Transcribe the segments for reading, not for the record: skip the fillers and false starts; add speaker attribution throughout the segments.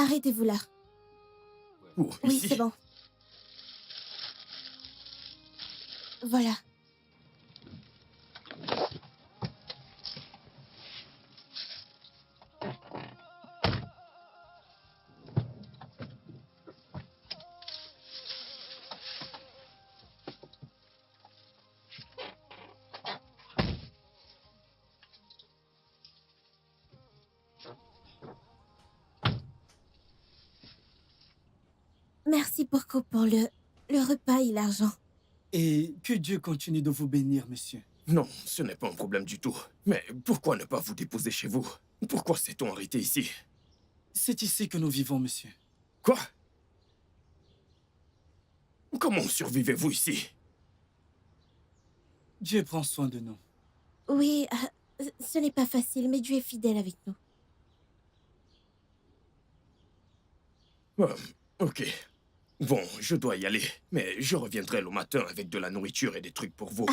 Speaker 1: Arrêtez-vous là.
Speaker 2: Où?
Speaker 1: Oui,
Speaker 2: Ici?
Speaker 1: c'est bon. Voilà. Merci beaucoup pour le repas et l'argent.
Speaker 3: Et que Dieu continue de vous bénir, monsieur.
Speaker 2: Non, ce n'est pas un problème du tout. Mais pourquoi ne pas vous déposer chez vous? Pourquoi s'est-on arrêté ici?
Speaker 3: C'est ici que nous vivons, monsieur.
Speaker 2: Quoi? Comment survivez-vous ici?
Speaker 3: Dieu prend soin de nous.
Speaker 1: Oui, ce n'est pas facile, mais Dieu est fidèle avec nous.
Speaker 2: Ok. Bon, je dois y aller. Mais je reviendrai le matin avec de la nourriture et des trucs pour vous.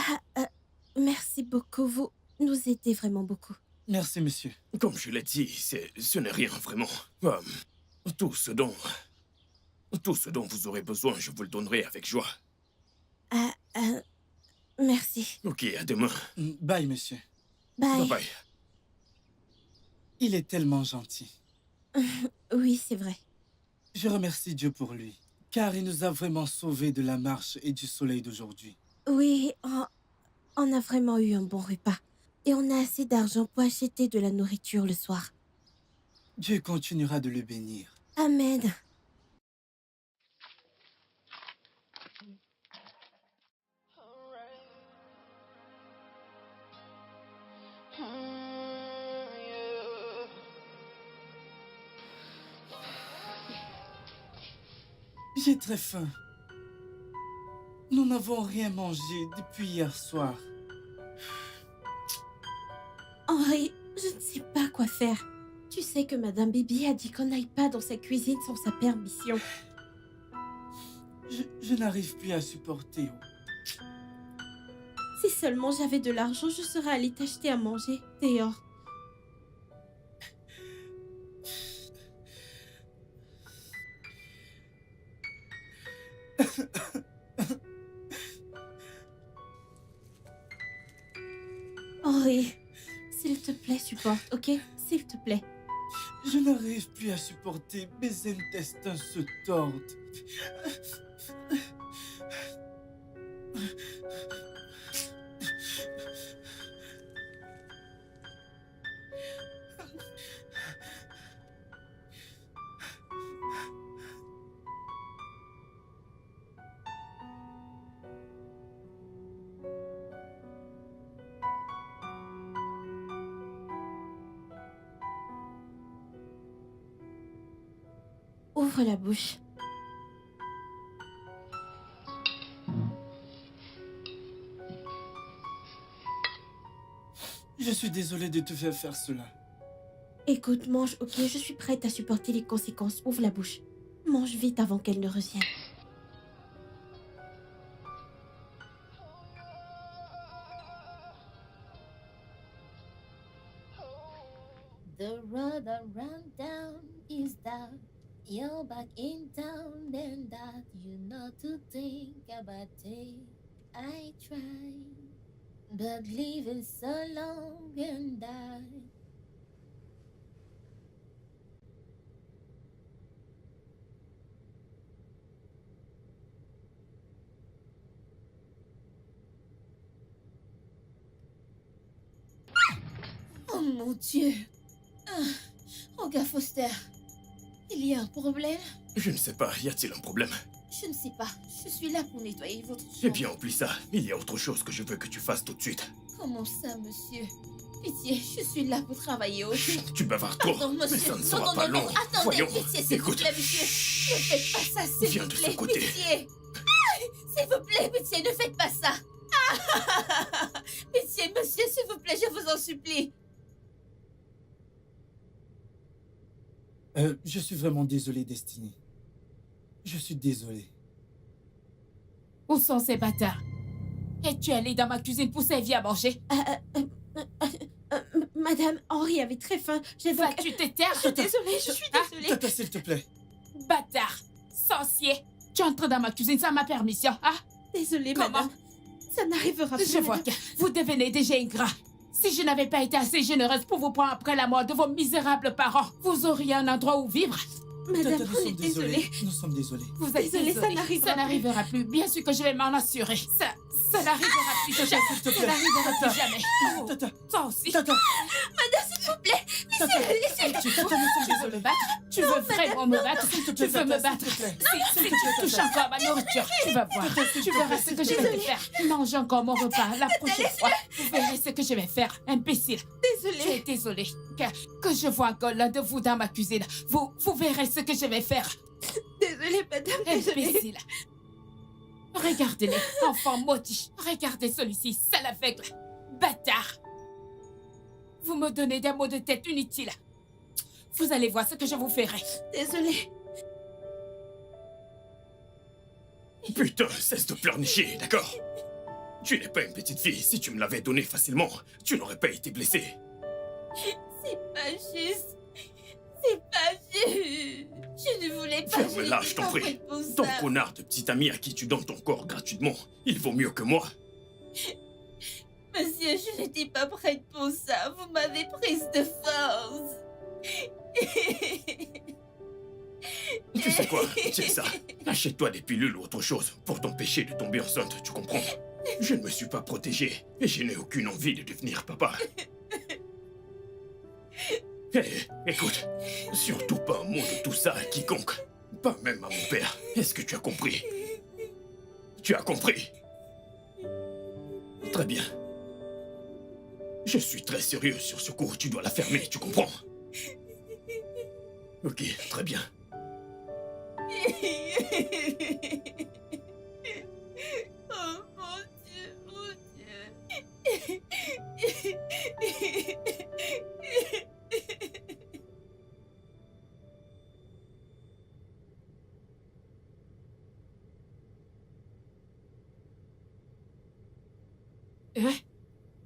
Speaker 1: Merci beaucoup, vous nous aidez vraiment beaucoup.
Speaker 3: Merci, monsieur.
Speaker 2: Comme je l'ai dit, ce n'est rien vraiment. Tout ce dont vous aurez besoin, je vous le donnerai avec joie.
Speaker 1: Merci.
Speaker 2: Ok, à demain.
Speaker 3: Bye, monsieur.
Speaker 1: Bye.
Speaker 2: Bye bye.
Speaker 3: Il est tellement gentil.
Speaker 1: Oui, c'est vrai.
Speaker 3: Je remercie Dieu pour lui, car il nous a vraiment sauvés de la marche et du soleil d'aujourd'hui.
Speaker 1: Oui, on a vraiment eu un bon repas. Et on a assez d'argent pour acheter de la nourriture le soir.
Speaker 3: Dieu continuera de le bénir.
Speaker 1: Amen.
Speaker 3: J'ai très faim. Nous n'avons rien mangé depuis hier soir.
Speaker 1: Henri, je ne sais pas quoi faire. Tu sais que Madame Bibi a dit qu'on n'aille pas dans sa cuisine sans sa permission.
Speaker 3: Je n'arrive plus à supporter.
Speaker 1: Si seulement j'avais de l'argent, je serais allée t'acheter à manger dehors. Henri, s'il te plaît, supporte, ok? S'il te plaît.
Speaker 3: Je n'arrive plus à supporter. Mes intestins se tordent.
Speaker 1: Ouvre la bouche.
Speaker 3: Je suis désolé de te faire faire cela.
Speaker 1: Écoute, mange, ok? Je suis prête à supporter les conséquences. Ouvre la bouche. Mange vite avant qu'elle ne revienne.
Speaker 4: The road I run down is that you're back in town, and that you know to think about it. I try, but living so long and I. Oh mon Dieu! Regarde Foster, il y a un problème?
Speaker 2: Je ne sais pas, y a-t-il un problème?
Speaker 4: Je ne sais pas, je suis là pour nettoyer votre chambre.
Speaker 2: Eh bien, oublie ça. Il y a autre chose que je veux que tu fasses tout de suite.
Speaker 4: Comment ça, monsieur? Pitié, je suis là pour travailler aussi.
Speaker 2: Chut, tu bavardes trop.
Speaker 4: Pardon, monsieur.
Speaker 2: Mais ça ne
Speaker 4: Non,
Speaker 2: sera
Speaker 4: non,
Speaker 2: pas
Speaker 4: non,
Speaker 2: long.
Speaker 4: non, attendez,
Speaker 2: Voyons.
Speaker 4: pitié, s'il vous
Speaker 2: Écoute.
Speaker 4: plaît, monsieur. Ne faites pas ça, s'il
Speaker 2: Viens
Speaker 4: vous
Speaker 2: de
Speaker 4: plaît.
Speaker 2: ce côté.
Speaker 4: Pitié. S'il vous plaît, pitié, ne faites pas ça. Pitié, monsieur, s'il vous plaît, je vous en supplie.
Speaker 3: Je suis vraiment désolé, Destiny. Je suis désolé.
Speaker 5: Où sont ces bâtards? Es-tu allé dans ma cuisine pour servir à manger?
Speaker 1: Ma Madame, Henri avait très faim. J'ai donc...
Speaker 5: Vas-tu te taire?
Speaker 1: Je suis désolée, je suis désolée.
Speaker 3: Tata, s'il te plaît.
Speaker 5: Bâtard! Sorcier! Tu entres dans ma cuisine sans ma permission, hein?
Speaker 1: Désolée,
Speaker 5: Comment?
Speaker 1: madame. Ça n'arrivera plus,
Speaker 5: Je vois
Speaker 1: madame.
Speaker 5: que vous devenez déjà ingrat. Si je n'avais pas été assez généreuse pour vous prendre après la mort de vos misérables parents, vous auriez un endroit où vivre.
Speaker 1: Madame,
Speaker 3: Tata, nous
Speaker 1: on
Speaker 3: sommes
Speaker 1: est
Speaker 3: désolés.
Speaker 1: désolée.
Speaker 3: Nous sommes désolés.
Speaker 5: Vous êtes
Speaker 1: Désolée, ça
Speaker 5: désolé.
Speaker 1: n'arrivera
Speaker 5: Ça n'arrivera plus. Bien sûr que je vais m'en assurer. Ça n'arrivera plus jamais.
Speaker 3: s'il te
Speaker 5: Ça
Speaker 3: plaît.
Speaker 5: n'arrivera plus jamais. Oh,
Speaker 3: Tata,
Speaker 5: toi aussi.
Speaker 3: Tata,
Speaker 1: S'il vous plaît,
Speaker 3: Tata,
Speaker 1: laissez-le.
Speaker 3: Tata, nous sommes
Speaker 5: Tu veux me
Speaker 3: désolés.
Speaker 5: battre? Tu veux vraiment me battre?
Speaker 3: S'il te
Speaker 5: Tu
Speaker 3: plaît,
Speaker 5: veux me
Speaker 3: Tata,
Speaker 5: battre?
Speaker 3: s'il te plaît.
Speaker 5: Si tu touches encore à ma nourriture, tu vas voir. Tu verras ce que je vais te faire. Mange encore mon repas la prochaine fois. Vous verrez ce que je vais faire, imbécile. Je
Speaker 1: Désolée.
Speaker 5: suis désolée que je vois encore l'un de vous dans ma cuisine. Vous verrez ce que je vais faire,
Speaker 1: Désolée, madame, désolée.
Speaker 5: imbécile. Regardez-les, enfant maudit. Regardez celui-ci, sale aveugle. Bâtard. Vous me donnez des maux de tête inutiles. Vous allez voir ce que je vous ferai.
Speaker 1: Désolée.
Speaker 2: Putain, cesse de pleurnicher, d'accord? Tu n'es pas une petite fille. Si tu me l'avais donné facilement, tu n'aurais pas été blessée.
Speaker 1: C'est pas juste. C'est pas juste. Je ne voulais pas.
Speaker 2: Ferme-la, je t'en prie. Ton connard de petit ami à qui tu donnes ton corps gratuitement, il vaut mieux que moi.
Speaker 1: Monsieur, je n'étais pas prête pour ça. Vous m'avez prise de force.
Speaker 2: Tu sais quoi, c'est ça. Achète-toi des pilules ou autre chose pour t'empêcher de tomber enceinte, tu comprends? Je ne me suis pas protégé et je n'ai aucune envie de devenir papa. Hé, écoute, surtout pas un mot de tout ça à quiconque. Pas même à mon père. Est-ce que tu as compris? Tu as compris? Très bien. Je suis très sérieux sur ce coup. Tu dois la fermer, tu comprends? Ok, très bien.
Speaker 1: Oh mon Dieu, mon Dieu.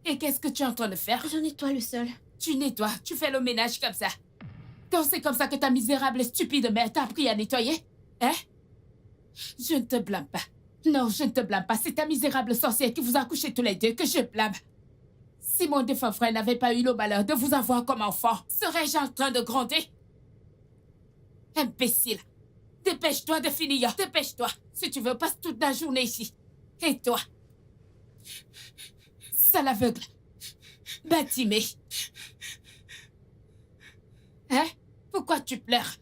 Speaker 5: Et qu'est-ce que tu es en train de faire?
Speaker 1: Je nettoie le sol.
Speaker 5: Tu nettoies, tu fais le ménage comme ça. Quand c'est comme ça que ta misérable et stupide mère t'a appris à nettoyer? Hein? Je ne te blâme pas. Non, je ne te blâme pas. C'est ta misérable sorcière qui vous a couché tous les deux que je blâme. Si mon défunt frère n'avait pas eu le malheur de vous avoir comme enfant, serais-je en train de gronder? Imbécile! Dépêche-toi de finir. Dépêche-toi. Si tu veux, passe toute la journée ici. Et toi? Sale aveugle. Bâtimé. Hein? Pourquoi tu pleures?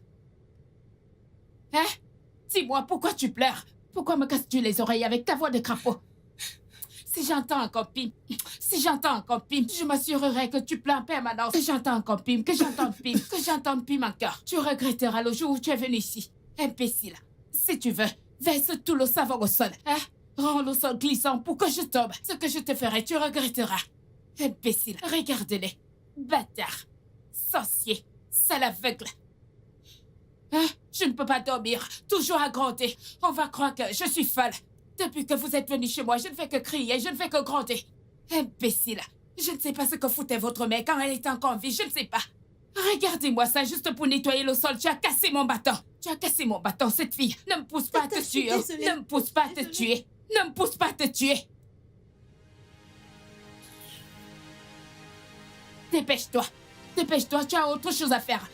Speaker 5: Hein? Dis-moi, pourquoi tu pleures? Pourquoi me casses-tu les oreilles avec ta voix de crapaud? Si j'entends encore pim, je m'assurerai que tu pleures en permanence. Que j'entends encore pim, que j'entende pim encore. Tu regretteras le jour où tu es venu ici. Imbécile. Si tu veux, verse tout le savon au sol, hein? Rends le sol glissant pour que je tombe. Ce que je te ferai, tu regretteras. Imbécile, regardez-les. Bâtard. Sorcier. Sale aveugle. Hein? Je ne peux pas dormir. Toujours à gronder. On va croire que je suis folle. Depuis que vous êtes venu chez moi, je ne fais que crier, je ne fais que gronder. Imbécile. Je ne sais pas ce que foutait votre mère quand elle était encore en vie, je ne sais pas. Regardez-moi ça, juste pour nettoyer le sol. Tu as cassé mon bâton. Tu as cassé mon bâton, cette fille. Ne me pousse pas à te tuer. Ne me pousse pas à te tuer. Ne me pousse pas à te tuer. Dépêche-toi. Dépêche-toi, tu as autre chose à faire.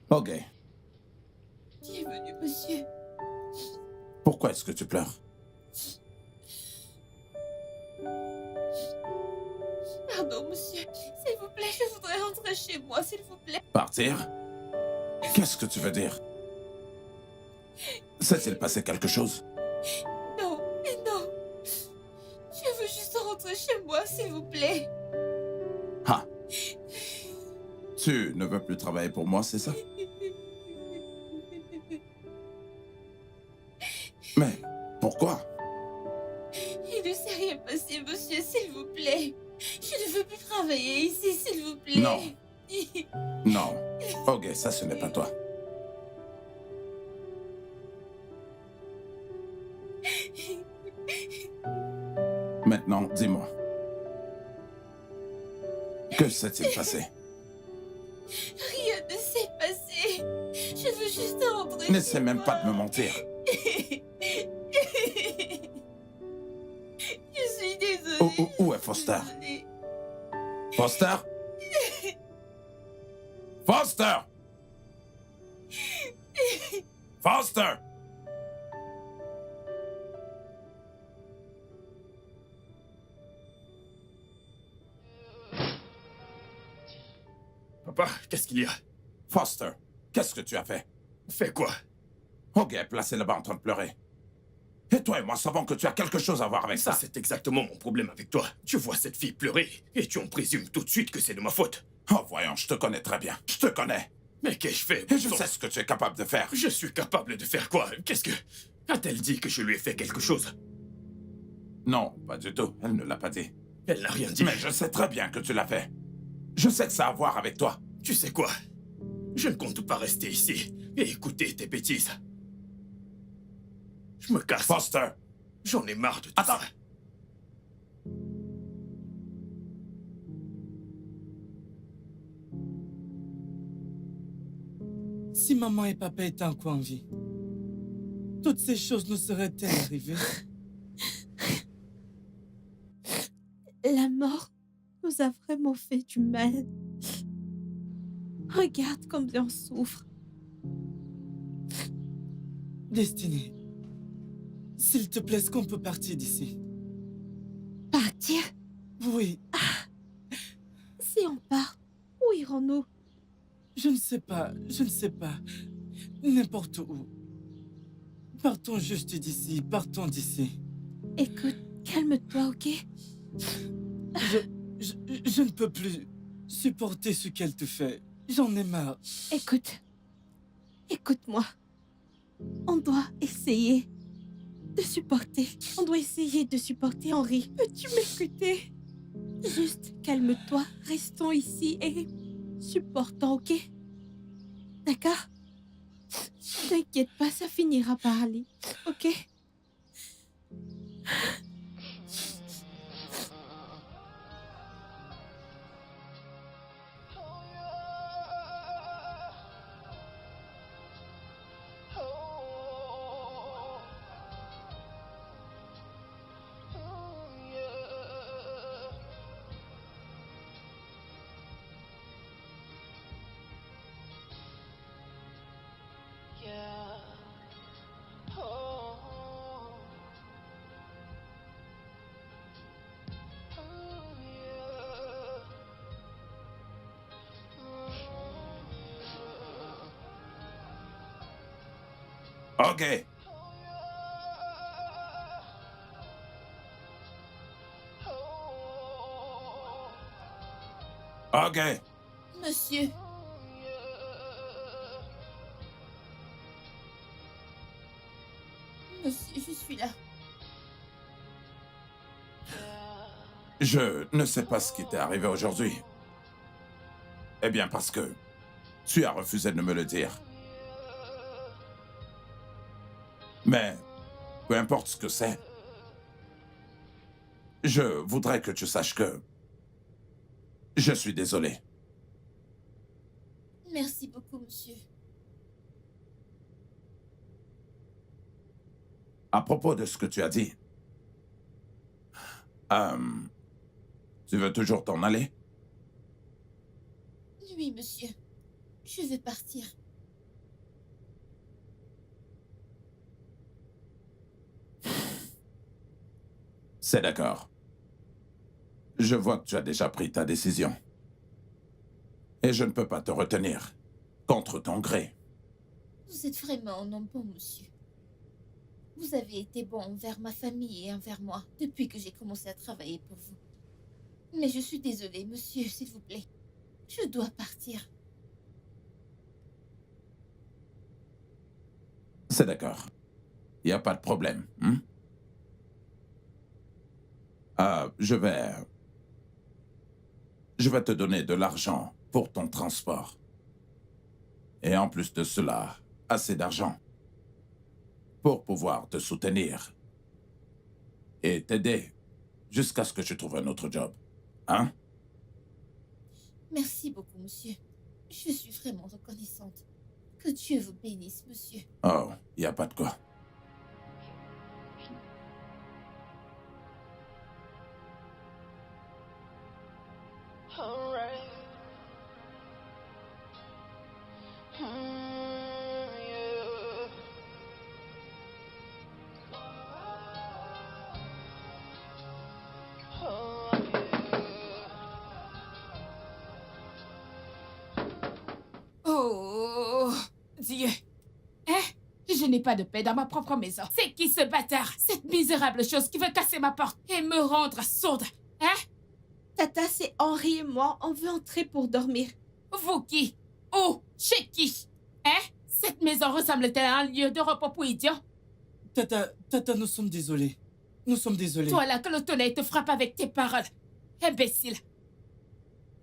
Speaker 6: Ok.
Speaker 1: Qui est venu, monsieur?
Speaker 6: Pourquoi est-ce que tu pleures?
Speaker 1: Pardon, monsieur. S'il vous plaît, je voudrais rentrer chez moi, s'il vous plaît.
Speaker 6: Partir? Qu'est-ce que tu veux dire? S'est-il passé quelque chose?
Speaker 1: Non, mais non. Je veux juste rentrer chez moi, s'il vous plaît.
Speaker 6: Ah. Tu ne veux plus travailler pour moi, c'est ça? Mais pourquoi?
Speaker 1: Il ne s'est rien passé.
Speaker 4: ici, monsieur, s'il vous plaît. Je ne veux plus travailler ici, s'il vous plaît.
Speaker 6: Non. Non. Ok, ça, ce n'est pas toi. Maintenant, dis-moi. Que s'est-il passé?
Speaker 4: Rien ne s'est passé. Je veux juste rentrer.
Speaker 6: N'essaie
Speaker 4: chez
Speaker 6: même
Speaker 4: moi.
Speaker 6: pas de me mentir.
Speaker 4: Je suis désolée.
Speaker 6: Où est Foster?
Speaker 4: Désolée.
Speaker 6: Foster? Foster! Foster!
Speaker 2: Papa, qu'est-ce qu'il y a?
Speaker 6: Foster, qu'est-ce que tu as fait?
Speaker 2: Fais quoi?
Speaker 6: Hogue est placé là-bas en train de pleurer. Et toi et moi savons que tu as quelque chose à voir avec
Speaker 2: Ça,
Speaker 6: ça.
Speaker 2: c'est exactement mon problème avec toi. Tu vois cette fille pleurer et tu en présumes tout de suite que c'est de ma faute.
Speaker 6: Oh, voyons, je te connais très bien. Je te connais.
Speaker 2: Mais qu'ai-je fait?
Speaker 6: Et je sais ce que tu es capable de faire.
Speaker 2: Je suis capable de faire quoi? Qu'est-ce que... A-t-elle dit que je lui ai fait quelque chose?
Speaker 6: Non, pas du tout. Elle ne l'a pas dit.
Speaker 2: Elle n'a rien dit.
Speaker 6: Mais je sais très bien que tu l'as fait. Je sais que ça a à voir avec toi.
Speaker 2: Tu sais quoi? Je ne compte pas rester ici et écouter tes bêtises. Je me casse.
Speaker 6: Foster!
Speaker 2: J'en ai marre de tout
Speaker 6: Attends.
Speaker 2: ça.
Speaker 3: Si maman et papa étaient encore en vie, toutes ces choses ne seraient-elles arrivées?
Speaker 1: La mort nous a vraiment fait du mal. Regarde combien on souffre.
Speaker 3: Destinée, s'il te plaît, est-ce qu'on peut partir d'ici?
Speaker 1: Partir?
Speaker 3: Oui,
Speaker 1: Si on part, où irons-nous?
Speaker 3: je ne sais pas, je ne sais pas. N'importe où. Partons juste d'ici, partons d'ici.
Speaker 1: Écoute, calme-toi, ok?
Speaker 3: Je ne peux plus supporter ce qu'elle te fait. J'en ai marre.
Speaker 1: Écoute-moi. On doit essayer de supporter. On doit essayer de supporter Henri. Peux-tu m'écouter? Juste calme-toi, restons ici et supportons, ok? D'accord? T'inquiète pas, ça finira par aller, ok?
Speaker 6: Ok. Ok.
Speaker 4: Monsieur. Monsieur, je suis là.
Speaker 6: Je ne sais pas ce qui t'est arrivé aujourd'hui. Eh bien, parce que tu as refusé de me le dire. Mais, peu importe ce que c'est, je voudrais que tu saches que je suis désolé.
Speaker 4: Merci beaucoup, monsieur.
Speaker 6: À propos de ce que tu as dit, tu veux toujours t'en aller?
Speaker 4: Oui, monsieur. Je vais partir.
Speaker 6: C'est d'accord. Je vois que tu as déjà pris ta décision. Et je ne peux pas te retenir contre ton gré.
Speaker 4: Vous êtes vraiment un homme bon, monsieur. Vous avez été bon envers ma famille et envers moi depuis que j'ai commencé à travailler pour vous. Mais je suis désolée, monsieur, s'il vous plaît. Je dois partir.
Speaker 6: C'est d'accord. Il n'y a pas de problème. Je vais te donner de l'argent pour ton transport. Et en plus de cela, assez d'argent pour pouvoir te soutenir et t'aider jusqu'à ce que tu trouves un autre job. Hein?
Speaker 4: Merci beaucoup, monsieur. Je suis vraiment reconnaissante. Que Dieu vous bénisse, monsieur.
Speaker 6: Oh, il n'y a pas de quoi.
Speaker 5: Oh, Dieu. Hein? Je n'ai pas de paix dans ma propre maison. C'est qui ce bâtard? Cette misérable chose qui veut casser ma porte et me rendre sourde. Hein?
Speaker 1: Tata, c'est Henri et moi. On veut entrer pour dormir.
Speaker 5: Vous qui? Où? Chez qui? Hein? Cette maison ressemble-t-elle à un lieu de repos pour idiots?
Speaker 3: Tata, nous sommes désolés. Nous sommes désolés.
Speaker 5: Toi là que le soleil te frappe avec tes paroles. Imbécile.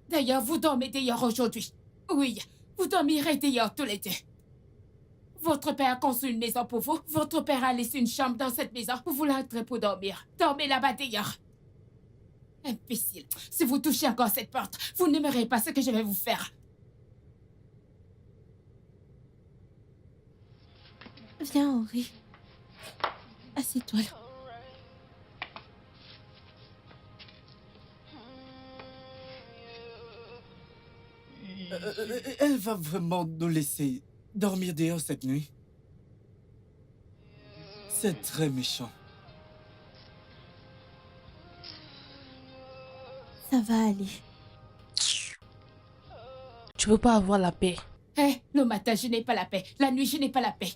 Speaker 5: D'ailleurs, vous dormez dehors aujourd'hui. Oui, vous dormirez dehors tous les deux. Votre père a conçu une maison pour vous. Votre père a laissé une chambre dans cette maison. Vous l'entrez pour dormir. Dormez là-bas dehors. Imbécile. Si vous touchez encore cette porte, vous n'aimerez pas ce que je vais vous faire.
Speaker 1: Viens, Henri. Assieds-toi là.
Speaker 3: Elle va vraiment nous laisser dormir dehors cette nuit? C'est très méchant.
Speaker 1: Ça va aller.
Speaker 7: Tu peux pas avoir la paix.
Speaker 5: Le matin, je n'ai pas la paix. La nuit, je n'ai pas la paix.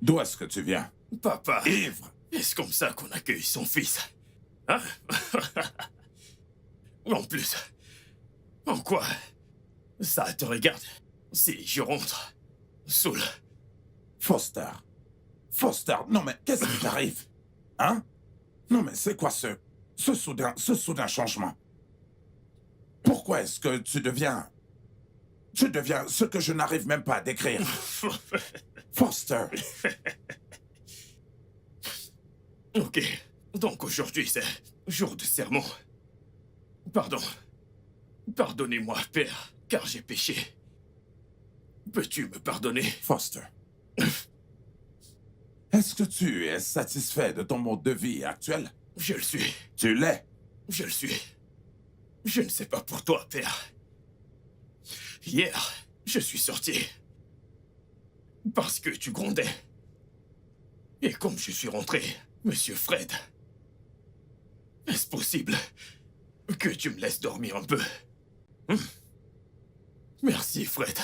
Speaker 6: D'où est-ce que tu viens?
Speaker 2: Papa,
Speaker 6: Ivre!
Speaker 2: est-ce comme ça qu'on accueille son fils? Hein? En plus, en quoi ça te regarde si je rentre saoul?
Speaker 6: Foster! Foster! Non mais qu'est-ce qui t'arrive? Hein? Non mais c'est quoi ce soudain changement? Pourquoi est-ce que tu deviens ce que je n'arrive même pas à décrire? Foster!
Speaker 2: Ok, donc aujourd'hui c'est jour de sermon. Pardon. Pardonnez-moi, Père, car j'ai péché. Peux-tu me pardonner?
Speaker 6: Foster. Est-ce que tu es satisfait de ton mode de vie actuel?
Speaker 2: Je le suis.
Speaker 6: Tu l'es?
Speaker 2: Je le suis. Je ne sais pas pour toi, Père. Hier, je suis sorti. Parce que tu grondais. Et comme je suis rentré, Monsieur Fred, est-ce possible que tu me laisses dormir un peu? Merci, Fred.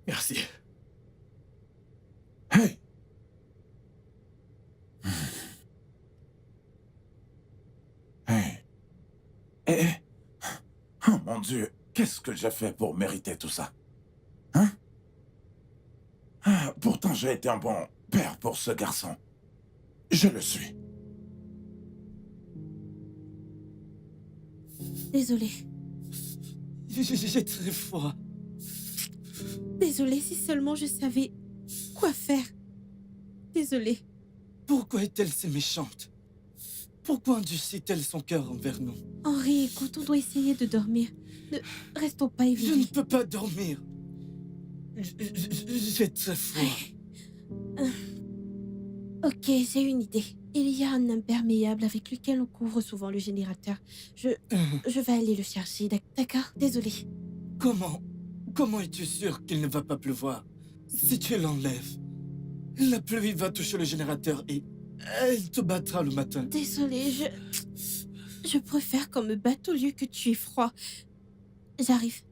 Speaker 2: Merci.
Speaker 6: Hey! Hey! Oh mon Dieu, qu'est-ce que j'ai fait pour mériter tout ça? Hein? Pourtant j'ai été un bon père pour ce garçon. Je le suis.
Speaker 1: Désolée.
Speaker 3: J'ai très froid.
Speaker 1: Désolée, si seulement je savais quoi faire. Désolée.
Speaker 3: Pourquoi est-elle si méchante? Pourquoi endurcit-elle son cœur envers nous?
Speaker 1: Henri, écoute, on doit essayer de dormir. Ne restons pas
Speaker 3: Je
Speaker 1: éveillés.
Speaker 3: ne peux pas dormir. J'ai très froid.
Speaker 1: Ok, j'ai une idée. Il y a un imperméable avec lequel on couvre souvent le générateur. Je vais aller le chercher, d'accord? Désolée.
Speaker 3: Comment es-tu sûr qu'il ne va pas pleuvoir? Si tu l'enlèves, la pluie va toucher le générateur et elle te battra le matin.
Speaker 1: Désolée, je préfère qu'on me batte au lieu que tu aies froid. J'arrive.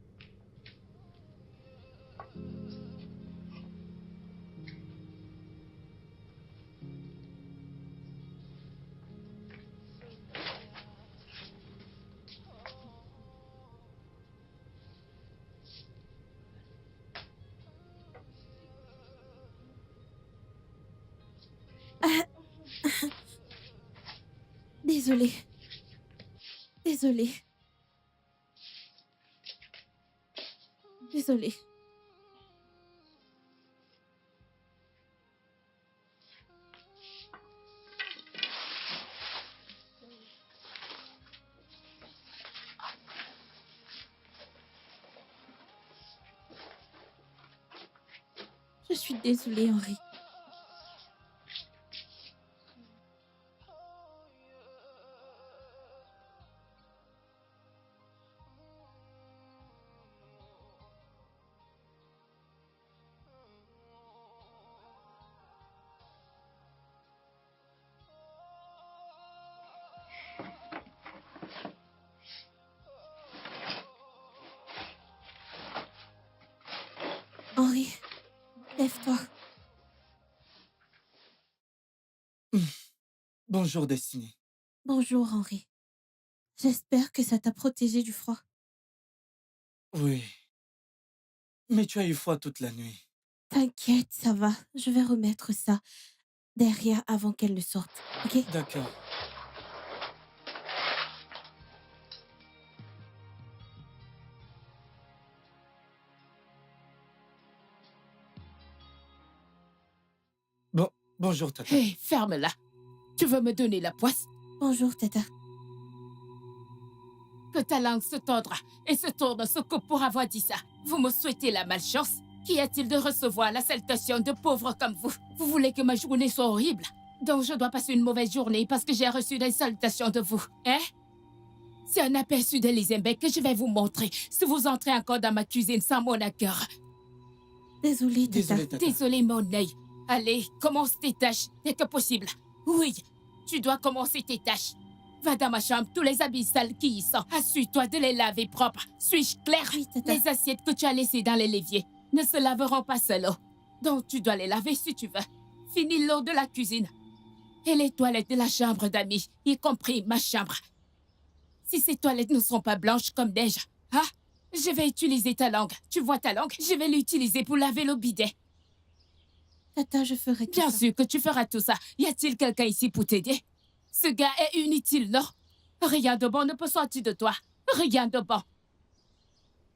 Speaker 1: Désolée. Désolée. Désolée. Je suis désolée, Henri. Henri, lève-toi.
Speaker 3: Bonjour, Destinée.
Speaker 1: Bonjour, Henri. J'espère que ça t'a protégé du froid.
Speaker 3: Oui. Mais tu as eu froid toute la nuit.
Speaker 1: T'inquiète, ça va. Je vais remettre ça derrière avant qu'elle ne sorte, ok?
Speaker 3: D'accord. Bon, bonjour, Tata.
Speaker 5: Hé, ferme-la. Tu veux me donner la poisse?
Speaker 1: Bonjour, Tata.
Speaker 5: Que ta langue se tordra et se tourne, se coupe pour avoir dit ça. Vous me souhaitez la malchance? Qu'y a-t-il de recevoir la salutation de pauvres comme vous? Vous voulez que ma journée soit horrible? Donc je dois passer une mauvaise journée parce que j'ai reçu des salutations de vous, hein? C'est un aperçu d'Elizabeth que je vais vous montrer si vous entrez encore dans ma cuisine sans mon accord.
Speaker 1: Désolée, Tata.
Speaker 3: Désolé, Tata.
Speaker 5: Désolé, mon œil. Allez, commence tes tâches dès que possible. Oui, tu dois commencer tes tâches. Va dans ma chambre, tous les habits sales qui y sont. Assure-toi de les laver propres. Suis-je claire?
Speaker 1: Oui, Tata.
Speaker 5: Les assiettes que tu as laissées dans les l'évier ne se laveront pas seules. Donc tu dois les laver si tu veux. Finis l'eau de la cuisine. Et les toilettes de la chambre d'amis, y compris ma chambre. Si ces toilettes ne sont pas blanches comme neige, je vais utiliser ta langue. Tu vois ta langue? Je vais l'utiliser pour laver le bidet.
Speaker 1: Tata, je ferai tout
Speaker 5: Bien
Speaker 1: ça.
Speaker 5: sûr que tu feras tout ça. Y a-t-il quelqu'un ici pour t'aider? Ce gars est inutile, non? Rien de bon ne peut sortir de toi. Rien de bon.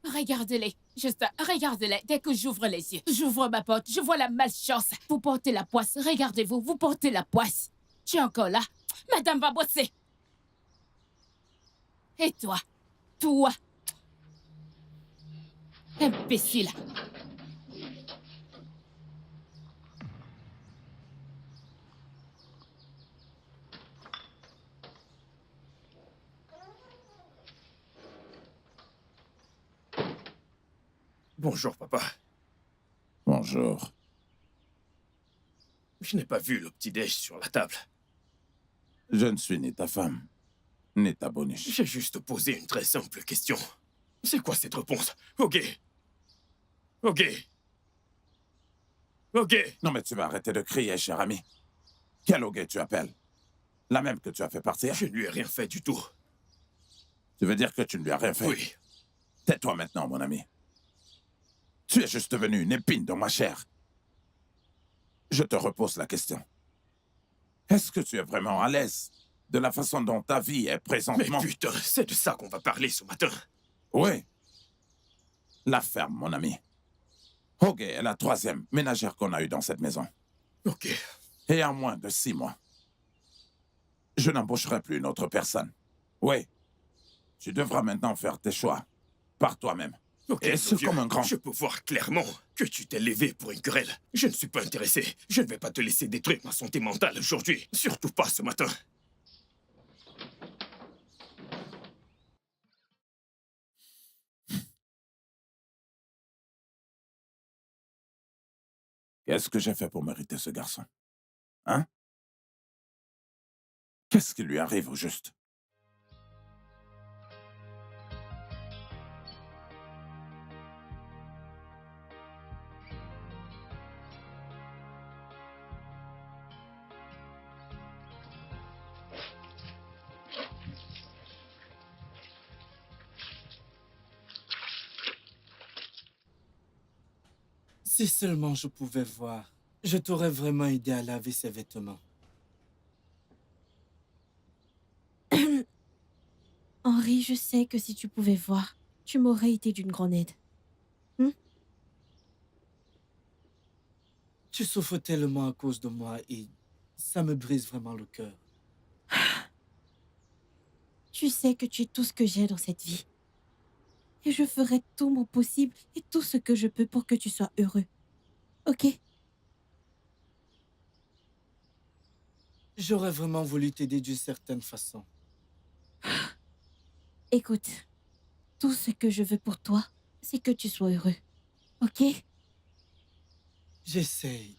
Speaker 5: Regardez-les. Juste, regardez-les. Dès que j'ouvre les yeux, j'ouvre ma porte, je vois la malchance. Vous portez la poisse. Regardez-vous, vous portez la poisse. Tu es encore là? Madame va bosser. Et toi? Toi? Imbécile.
Speaker 2: Bonjour, papa.
Speaker 6: Bonjour.
Speaker 2: Je n'ai pas vu le petit-déj sur la table.
Speaker 6: Je ne suis ni ta femme, ni ta boniche.
Speaker 2: J'ai juste posé une très simple question. C'est quoi cette réponse? Ok. Ok. Ok.
Speaker 6: Non mais tu vas arrêter de crier, cher ami. Quel hoguet tu appelles? La même que tu as fait partir?
Speaker 2: Je ne lui ai rien fait du tout.
Speaker 6: Tu veux dire que tu ne lui as rien fait?
Speaker 2: Oui.
Speaker 6: Tais-toi maintenant, mon ami. Tu es juste devenu une épine dans ma chair. Je te repose la question. Est-ce que tu es vraiment à l'aise de la façon dont ta vie est
Speaker 2: Mais
Speaker 6: présentement?
Speaker 2: putain, c'est de ça qu'on va parler ce matin.
Speaker 6: Oui. La ferme, mon ami. Hogue est la 3e ménagère qu'on a eue dans cette maison.
Speaker 2: Ok.
Speaker 6: Et en moins de 6 mois, je n'embaucherai plus une autre personne. Oui. Tu devras maintenant faire tes choix. Par toi-même.
Speaker 2: Ok,
Speaker 6: Et
Speaker 2: mon
Speaker 6: ce
Speaker 2: vieux,
Speaker 6: comme un grand.
Speaker 2: je peux voir clairement que tu t'es levé pour une querelle. Je ne suis pas intéressé. Je ne vais pas te laisser détruire ma santé mentale aujourd'hui. Surtout pas ce matin.
Speaker 6: Qu'est-ce que j'ai fait pour mériter ce garçon? Hein? Qu'est-ce qui lui arrive au juste?
Speaker 3: Si seulement je pouvais voir, je t'aurais vraiment aidé à laver ses vêtements.
Speaker 1: Henri, je sais que si tu pouvais voir, tu m'aurais été d'une grande aide.
Speaker 3: Tu souffres tellement à cause de moi et ça me brise vraiment le cœur.
Speaker 1: Tu sais que tu es tout ce que j'ai dans cette vie. Et je ferai tout mon possible et tout ce que je peux pour que tu sois heureux. Ok?
Speaker 3: J'aurais vraiment voulu t'aider d'une certaine façon.
Speaker 1: Écoute, tout ce que je veux pour toi, c'est que tu sois heureux. Ok?
Speaker 3: J'essaye.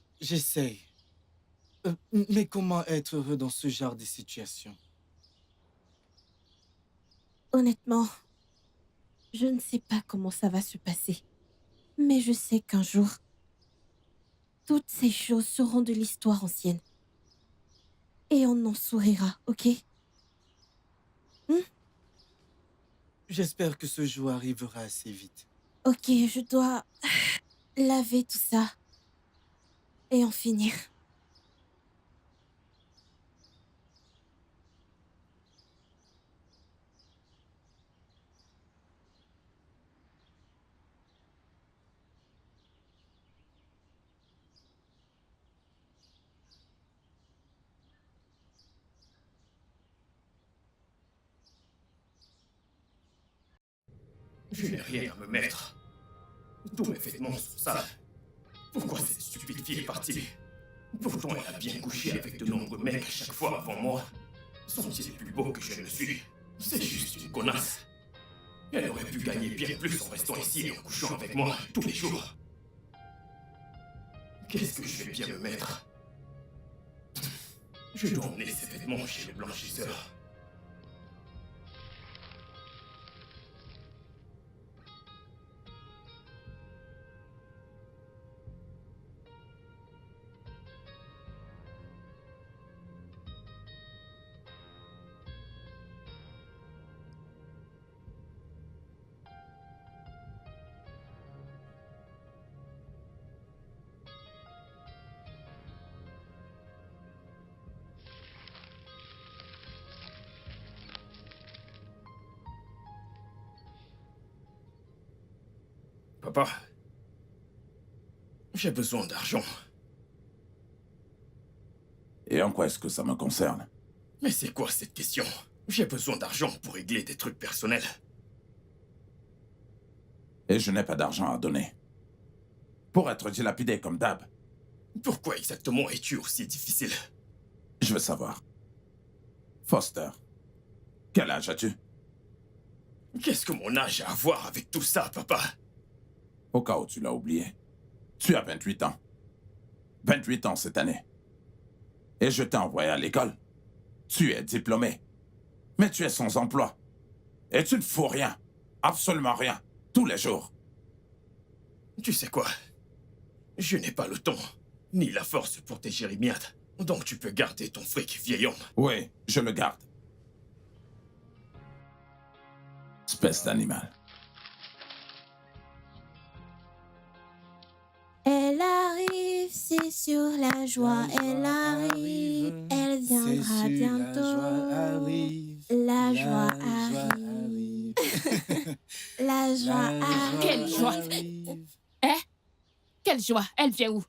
Speaker 3: Mais comment être heureux dans ce genre de situation?
Speaker 1: Honnêtement, je ne sais pas comment ça va se passer. Mais je sais qu'un jour, toutes ces choses seront de l'histoire ancienne. Et on en sourira, ok?
Speaker 3: J'espère que ce jour arrivera assez vite.
Speaker 1: Ok, je dois laver tout ça. Et en finir.
Speaker 2: Je n'ai rien à me mettre. Tous mes vêtements sont sales. Pourquoi cette stupide fille est partie? Pourtant, elle a bien couché avec de nombreux mecs à chaque fois avant moi. Sont-ils plus beaux que je ne le suis? C'est juste une connasse. Elle aurait pu gagner bien plus en restant ici et en couchant avec moi tous les jours. Qu'est-ce que je vais bien me mettre? Je dois emmener ces vêtements chez le blanchisseur. Papa, j'ai besoin d'argent.
Speaker 6: Et en quoi est-ce que ça me concerne?
Speaker 2: Mais c'est quoi cette question? J'ai besoin d'argent pour régler des trucs personnels.
Speaker 6: Et je n'ai pas d'argent à donner. Pour être dilapidé comme d'hab.
Speaker 2: Pourquoi exactement es-tu aussi difficile?
Speaker 6: Je veux savoir. Foster, quel âge as-tu?
Speaker 2: Qu'est-ce que mon âge a à voir avec tout ça, papa?
Speaker 6: Au cas où tu l'as oublié. Tu as 28 ans. 28 ans cette année. Et je t'ai envoyé à l'école. Tu es diplômé. Mais tu es sans emploi. Et tu ne fous rien. Absolument rien. Tous les jours.
Speaker 2: Tu sais quoi? Je n'ai pas le temps, ni la force pour tes jérémiades. Donc tu peux garder ton fric, vieil homme.
Speaker 6: Oui, je le garde. Espèce d'animal.
Speaker 1: Elle arrive, c'est sur la joie. Elle arrive, elle viendra bientôt. La joie arrive. La joie arrive.
Speaker 5: Quelle joie! Hein? Quelle joie? Elle vient où?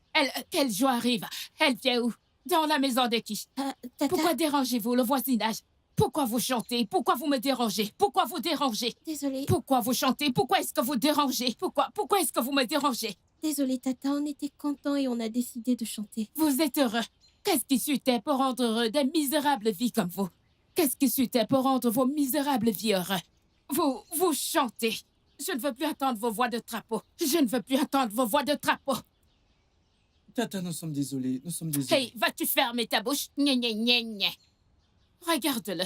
Speaker 5: Quelle joie arrive? Elle vient où? Dans la maison de qui?
Speaker 1: Tata,
Speaker 5: Pourquoi dérangez-vous le voisinage? Pourquoi vous chantez? Pourquoi vous me dérangez? Pourquoi vous dérangez?
Speaker 1: désolée.
Speaker 5: Pourquoi vous chantez? Pourquoi est-ce que vous dérangez? Pourquoi est-ce que vous me dérangez?
Speaker 1: Désolée, Tata, on était contents et on a décidé de chanter.
Speaker 5: Vous êtes heureux. Qu'est-ce qui suitait pour rendre heureux des misérables vies comme vous? Qu'est-ce qui suitait pour rendre vos misérables vies heureux? Vous chantez. Je ne veux plus entendre vos voix de trapeau. Je ne veux plus entendre vos voix de trapeau.
Speaker 3: Tata, nous sommes désolés. Nous sommes désolés.
Speaker 5: Hey, vas-tu fermer ta bouche? Gna gna gna gna. Regarde-le.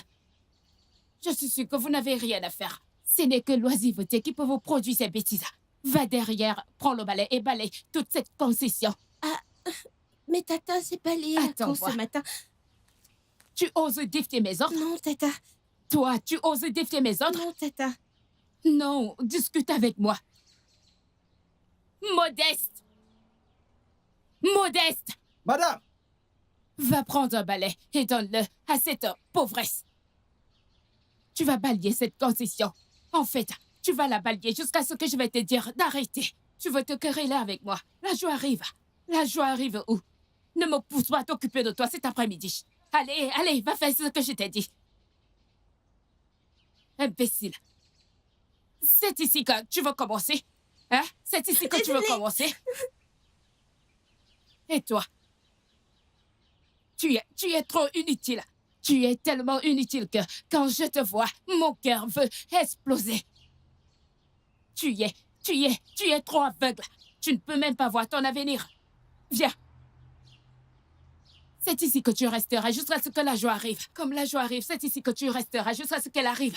Speaker 5: Je suis sûre que vous n'avez rien à faire. Ce n'est que l'oisiveté qui peut vous produire ces bêtises. Va derrière, prends le balai et balaye toute cette concession.
Speaker 1: Mais Tata, c'est pas lié à
Speaker 5: Attends,
Speaker 1: quand ce matin.
Speaker 5: Tu oses défier mes ordres?
Speaker 1: Non, Tata.
Speaker 5: Toi, tu oses défier mes ordres?
Speaker 1: Non, Tata.
Speaker 5: Non, discute avec moi. Modeste! Modeste!
Speaker 3: Madame!
Speaker 5: Va prendre un balai et donne-le à cette pauvresse. Tu vas balayer cette concession. En fait, tu vas la balayer jusqu'à ce que je vais te dire d'arrêter. Tu veux te quereller avec moi. La joie arrive. La joie arrive où? Ne me pousse pas à t'occuper de toi cet après-midi. Allez, allez, va faire ce que je t'ai dit. Imbécile. C'est ici que tu veux commencer? Hein? C'est ici que tu veux commencer? Et toi? Tu es trop inutile. Tu es tellement inutile que, quand je te vois, mon cœur veut exploser. Tu es trop aveugle. Tu ne peux même pas voir ton avenir. Viens. C'est ici que tu resteras jusqu'à ce que la joie arrive. Comme la joie arrive, c'est ici que tu resteras jusqu'à ce qu'elle arrive.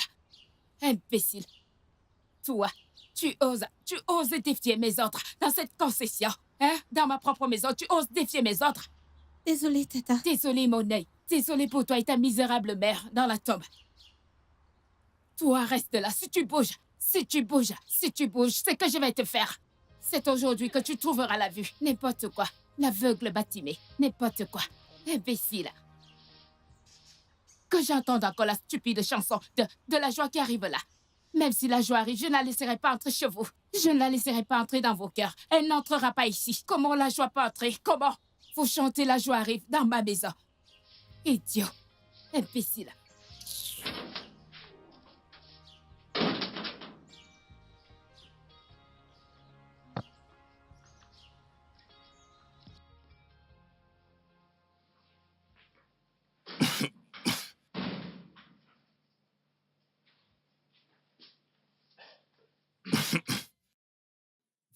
Speaker 5: Imbécile. Toi, tu oses défier mes ordres dans cette concession. Hein? Dans ma propre maison, tu oses défier mes ordres.
Speaker 1: Désolée, Tata.
Speaker 5: Désolée, mon œil. Désolée pour toi et ta misérable mère dans la tombe. Toi, reste là. Si tu bouges, c'est que je vais te faire. C'est aujourd'hui que tu trouveras la vue. N'importe quoi. L'aveugle bâtimé. N'importe quoi. Imbécile. Que j'entende encore la stupide chanson de la joie qui arrive là. Même si la joie arrive, je ne la laisserai pas entrer chez vous. Je ne la laisserai pas entrer dans vos cœurs. Elle n'entrera pas ici. Comment la joie peut entrer? Comment? Vous chantez la joie arrive dans ma maison. Idiot. Imbécile.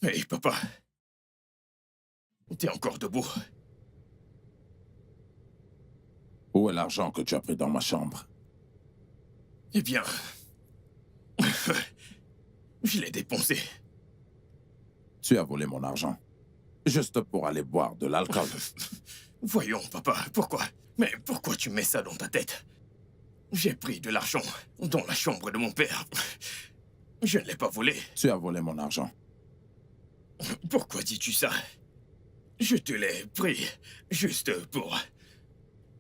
Speaker 2: Hey, papa. T'es encore debout?
Speaker 6: Où est l'argent que tu as pris dans ma chambre?
Speaker 2: Eh bien... je l'ai dépensé.
Speaker 6: Tu as volé mon argent. Juste pour aller boire de l'alcool.
Speaker 2: Voyons, papa, pourquoi? Mais pourquoi tu mets ça dans ta tête? J'ai pris de l'argent dans la chambre de mon père. Je ne l'ai pas volé.
Speaker 6: Tu as volé mon argent.
Speaker 2: Pourquoi dis-tu ça? Je te l'ai pris juste pour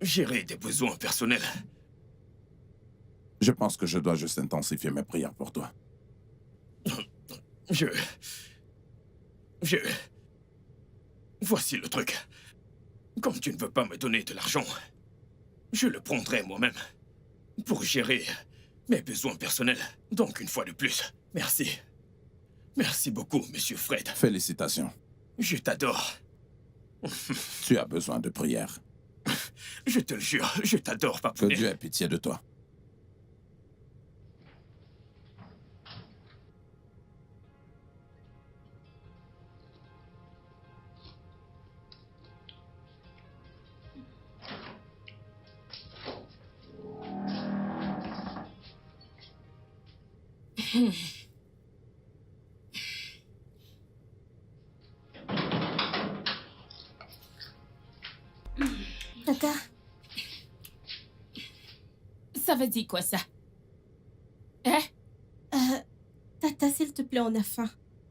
Speaker 2: gérer des besoins personnels.
Speaker 6: Je pense que je dois juste intensifier mes prières pour toi.
Speaker 2: Voici le truc. Comme tu ne veux pas me donner de l'argent, je le prendrai moi-même pour gérer mes besoins personnels. Donc, une fois de plus, merci. Merci beaucoup, Monsieur Fred.
Speaker 6: Félicitations.
Speaker 2: Je t'adore.
Speaker 6: Tu as besoin de prière.
Speaker 2: Je te le jure, je t'adore,
Speaker 6: Que
Speaker 2: papa.
Speaker 6: Dieu ait pitié de toi.
Speaker 1: Tata,
Speaker 5: Ça veut dire quoi, ça? Hein?
Speaker 1: Tata, s'il te plaît, on a faim.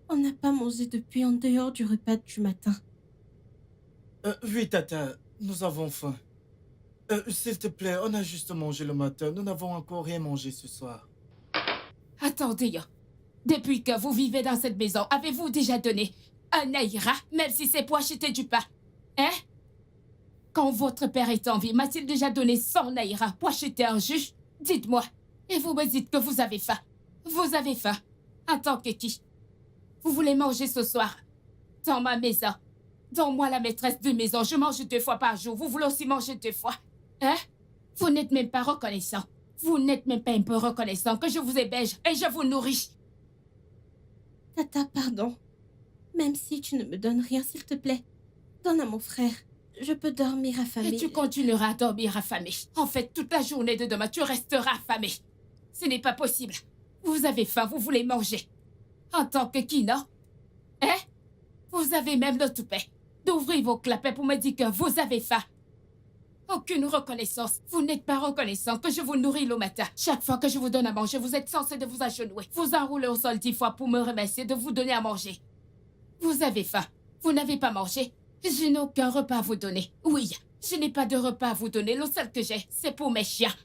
Speaker 1: On n'a pas mangé depuis en dehors du repas du matin.
Speaker 3: Oui, Tata, nous avons faim. S'il te plaît, on a juste mangé le matin. Nous n'avons encore rien mangé ce soir.
Speaker 5: Attendez, depuis que vous vivez dans cette maison, avez-vous déjà donné un naira, même si c'est pour acheter du pain? Hein? Quand votre père est en vie, m'a-t-il déjà donné 100 naira pour acheter un jus? Dites-moi. Et vous me dites que vous avez faim. Vous avez faim. En tant que qui? Vous voulez manger ce soir? Dans ma maison. Dans moi, la maîtresse de maison, je mange 2 fois par jour. Vous voulez aussi manger 2 fois? Hein? Vous n'êtes même pas reconnaissant. Vous n'êtes même pas un peu reconnaissant que je vous héberge et je vous nourris.
Speaker 1: Tata, pardon. Même si tu ne me donnes rien, s'il te plaît, donne à mon frère. Je peux dormir affamée.
Speaker 5: Et tu continueras à dormir affamé. En fait, toute la journée de demain, tu resteras affamé. Ce n'est pas possible. Vous avez faim, vous voulez manger. En tant que qui, non? Hein? Vous avez même le toupet d'ouvrir vos clapets pour me dire que vous avez faim. Aucune reconnaissance. Vous n'êtes pas reconnaissant que je vous nourris le matin. Chaque fois que je vous donne à manger, vous êtes censé de vous agenouiller. Vous enroulez au sol 10 fois pour me remercier de vous donner à manger. Vous avez faim. Vous n'avez pas mangé. Je n'ai aucun repas à vous donner. Oui, je n'ai pas de repas à vous donner. Le seul que j'ai, c'est pour mes chiens.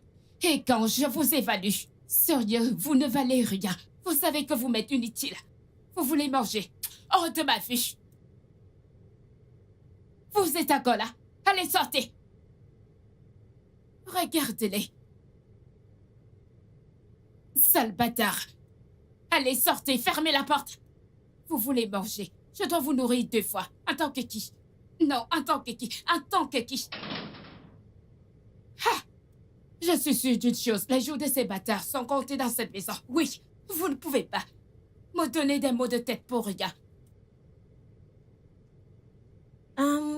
Speaker 5: Et quand je vous évalue, Sérieux, vous ne valez rien. Vous savez que vous m'êtes inutile. Vous voulez manger. Hors de ma vue. Vous êtes un gars là. Allez, sortez. Regardez-les. Sale bâtard. Allez, sortez, fermez la porte. Vous voulez manger. Je dois vous nourrir 2 fois. En tant que qui? Non, en tant que qui? En tant que qui? Ha! Je suis sûre d'une chose. Les jours de ces bâtards sont comptés dans cette maison. Oui, vous ne pouvez pas me donner des maux de tête pour rien.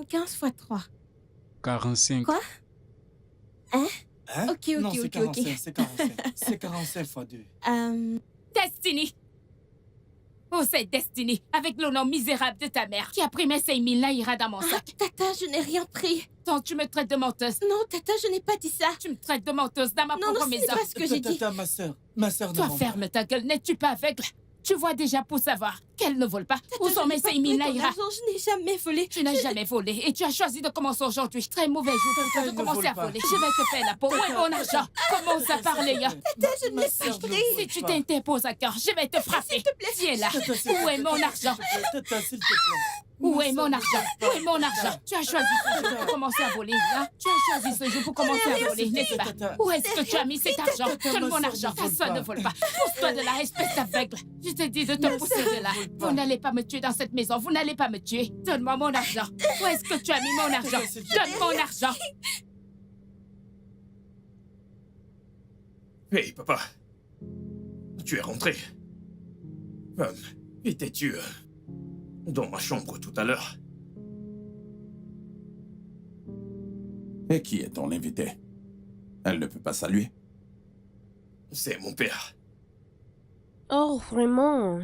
Speaker 1: 15 fois 3.
Speaker 8: 45.
Speaker 1: Quoi? Hein?
Speaker 3: Hein?
Speaker 1: Ok,
Speaker 3: Non,
Speaker 1: ok,
Speaker 3: c'est
Speaker 1: ok,
Speaker 3: 45,
Speaker 1: ok.
Speaker 3: c'est 45. C'est 45 fois 2.
Speaker 5: Destiny! Oh, c'est Destiny, avec le nom misérable de ta mère, qui a pris mes 5 000 naira dans mon sac.
Speaker 1: Tata, je n'ai rien pris.
Speaker 5: Donc, tu me traites de menteuse.
Speaker 1: Non, Tata, je n'ai pas dit ça.
Speaker 5: Tu me traites de menteuse dans ma
Speaker 1: Non,
Speaker 5: propre
Speaker 1: ce n'est
Speaker 5: maison.
Speaker 1: pas ce que j'ai dit.
Speaker 3: Tata, ma sœur ne
Speaker 5: Toi,
Speaker 3: ment pas.
Speaker 5: ferme ta gueule. N'es-tu pas aveugle? Tu vois déjà pour savoir qu'elle ne vole pas. Où
Speaker 1: Tata,
Speaker 5: sont
Speaker 1: je
Speaker 5: mes
Speaker 1: n'ai pas
Speaker 5: 5 000
Speaker 1: pris ton
Speaker 5: naira?
Speaker 1: argent, je n'ai jamais volé.
Speaker 5: Tu n'as jamais volé et tu as choisi de commencer aujourd'hui. Très mauvais jour pour toi de
Speaker 3: elle ne
Speaker 5: commencer
Speaker 3: vole
Speaker 5: à
Speaker 3: pas.
Speaker 5: voler. Je vais te faire la peau. Où est mon argent? Commence à parler, hein.
Speaker 1: je ne l'ai pas pris.
Speaker 5: Si tu t'interposes à cœur, je vais te frapper. Viens là. Où est mon argent?
Speaker 3: Tata, s'il te plaît.
Speaker 5: Où est mon argent? Où est mon argent? Tu as choisi ce jour pour commencer à voler, hein? Tu as choisi ce jour pour commencer à voler, n'est-ce pas? Où est-ce que tu as mis cet argent? Donne mon argent. Personne ne vole pas. Pousse-toi de là, espèce d'aveugle. Je te dis de te pousser de là. Vous n'allez pas me tuer dans cette maison. Vous n'allez pas me tuer. Donne-moi mon argent. Où est-ce que tu as mis mon argent? Donne mon argent.
Speaker 2: Hey, papa. Tu es rentré. Étais-tu dans ma chambre tout à l'heure?
Speaker 6: Et qui est ton invité? Elle ne peut pas saluer.
Speaker 2: C'est mon père.
Speaker 7: Oh, vraiment.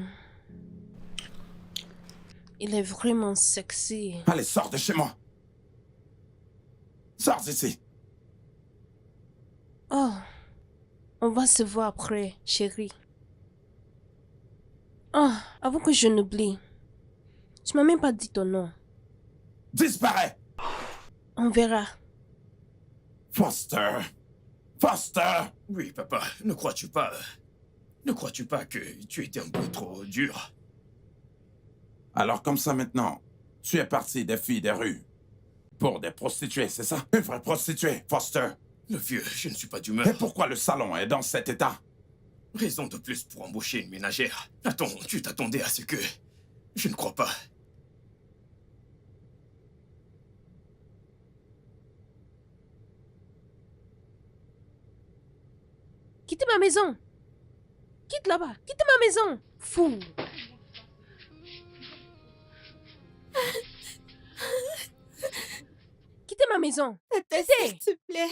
Speaker 7: Il est vraiment sexy.
Speaker 6: Allez, sors de chez moi. Sors d'ici.
Speaker 7: Oh, on va se voir après, chérie. Oh, avant que je n'oublie. Tu m'as même pas dit ton nom.
Speaker 6: Disparais.
Speaker 7: On verra.
Speaker 6: Foster. Foster.
Speaker 2: Oui, papa. Ne crois-tu pas que tu étais un peu trop dur?
Speaker 6: Alors comme ça maintenant, tu es parti des filles des rues. Pour des prostituées, c'est ça? Une vraie prostituée, Foster.
Speaker 2: Le vieux, je ne suis pas
Speaker 6: Et
Speaker 2: d'humeur.
Speaker 6: pourquoi le salon est dans cet état?
Speaker 2: Raison de plus pour embaucher une ménagère. Attends, tu t'attendais à ce que... Je ne crois pas.
Speaker 7: Quittez ma maison. Quitte là-bas. Quittez ma maison. Fou. Quittez ma maison.
Speaker 1: Tata, s'il te plaît.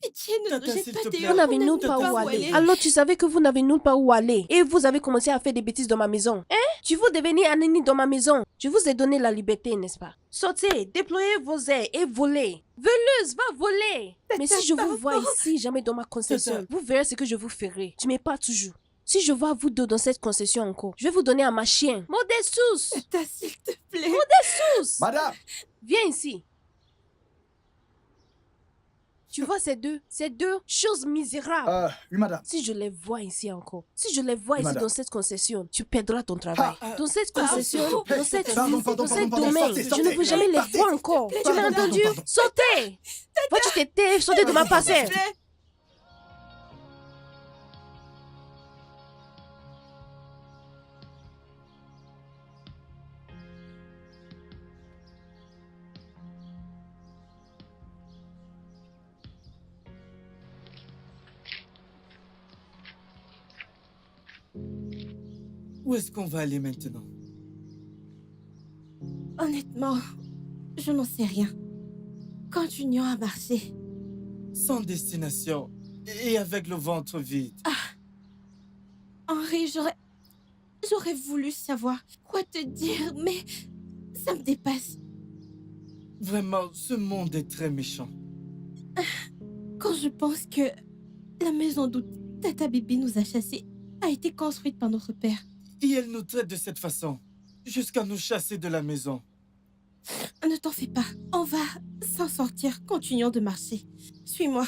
Speaker 1: Pitié, ne
Speaker 3: Tata,
Speaker 1: nous
Speaker 3: s'il
Speaker 1: jette pas
Speaker 3: te plaît.
Speaker 1: dehors.
Speaker 7: Vous n'avez
Speaker 1: On
Speaker 7: nulle
Speaker 1: ne
Speaker 7: part
Speaker 1: peut
Speaker 7: où
Speaker 1: pas
Speaker 7: aller. Alors tu savais que vous n'avez nulle part où aller. Et vous avez commencé à faire des bêtises dans ma maison. Hein? Tu veux devenir un ennemi dans ma maison. Je vous ai donné la liberté, n'est-ce pas? Sortez, déployez vos ailes et volez. Voleuse, va voler. Mais si je vous vois ici, jamais dans ma concession,
Speaker 3: Tata.
Speaker 7: vous verrez ce que je vous ferai. Tu m'es pas toujours. Si je vois vous deux dans cette concession encore, je vais vous donner à ma chienne. Modestus!
Speaker 1: Tata, s'il te plaît.
Speaker 7: Modestus!
Speaker 9: Madame!
Speaker 7: Viens ici. Tu vois ces deux choses misérables.
Speaker 9: Oui, madame.
Speaker 7: Si je les vois ici encore, si je les vois ici
Speaker 9: Madame.
Speaker 7: dans cette concession, tu perdras ton travail. Dans cette concession,
Speaker 9: s'il te plaît.
Speaker 7: dans cette
Speaker 9: Pardon,
Speaker 7: vie,
Speaker 9: pardon,
Speaker 7: dans cet
Speaker 9: pardon,
Speaker 7: domaine,
Speaker 9: sortez,
Speaker 7: je ne
Speaker 9: sortez.
Speaker 7: veux jamais les
Speaker 9: Partez,
Speaker 7: voir
Speaker 9: s'il
Speaker 7: encore.
Speaker 9: te plaît.
Speaker 7: Tu m'as
Speaker 9: Pardon,
Speaker 7: entendu?
Speaker 9: pardon.
Speaker 7: Sortez! Va, tu t'étais, sortez de ma parcelle.
Speaker 3: Où est-ce qu'on va aller maintenant?
Speaker 1: Honnêtement, je n'en sais rien. Continuons à marcher.
Speaker 3: Sans destination et avec le ventre vide.
Speaker 1: Henri, j'aurais voulu savoir quoi te dire, mais ça me dépasse.
Speaker 3: Vraiment, ce monde est très méchant.
Speaker 1: Quand je pense que la maison d'où Tata Bibi nous a chassés a été construite par notre père.
Speaker 3: Et elle nous traite de cette façon, jusqu'à nous chasser de la maison.
Speaker 1: Ne t'en fais pas, on va s'en sortir. Continuons de marcher. Suis-moi.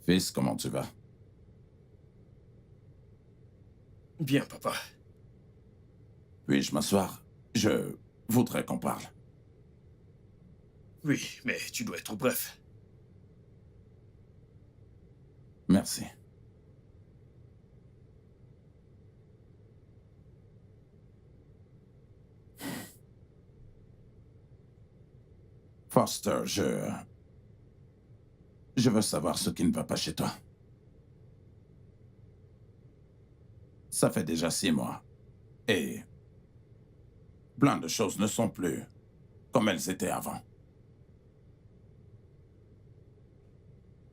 Speaker 6: Fils, comment tu vas?
Speaker 2: Bien, papa.
Speaker 6: Puis-je m'asseoir? Je voudrais qu'on parle.
Speaker 2: Oui, mais tu dois être bref.
Speaker 6: Merci. Foster, je veux savoir ce qui ne va pas chez toi. Ça fait déjà 6 mois. Et plein de choses ne sont plus comme elles étaient avant.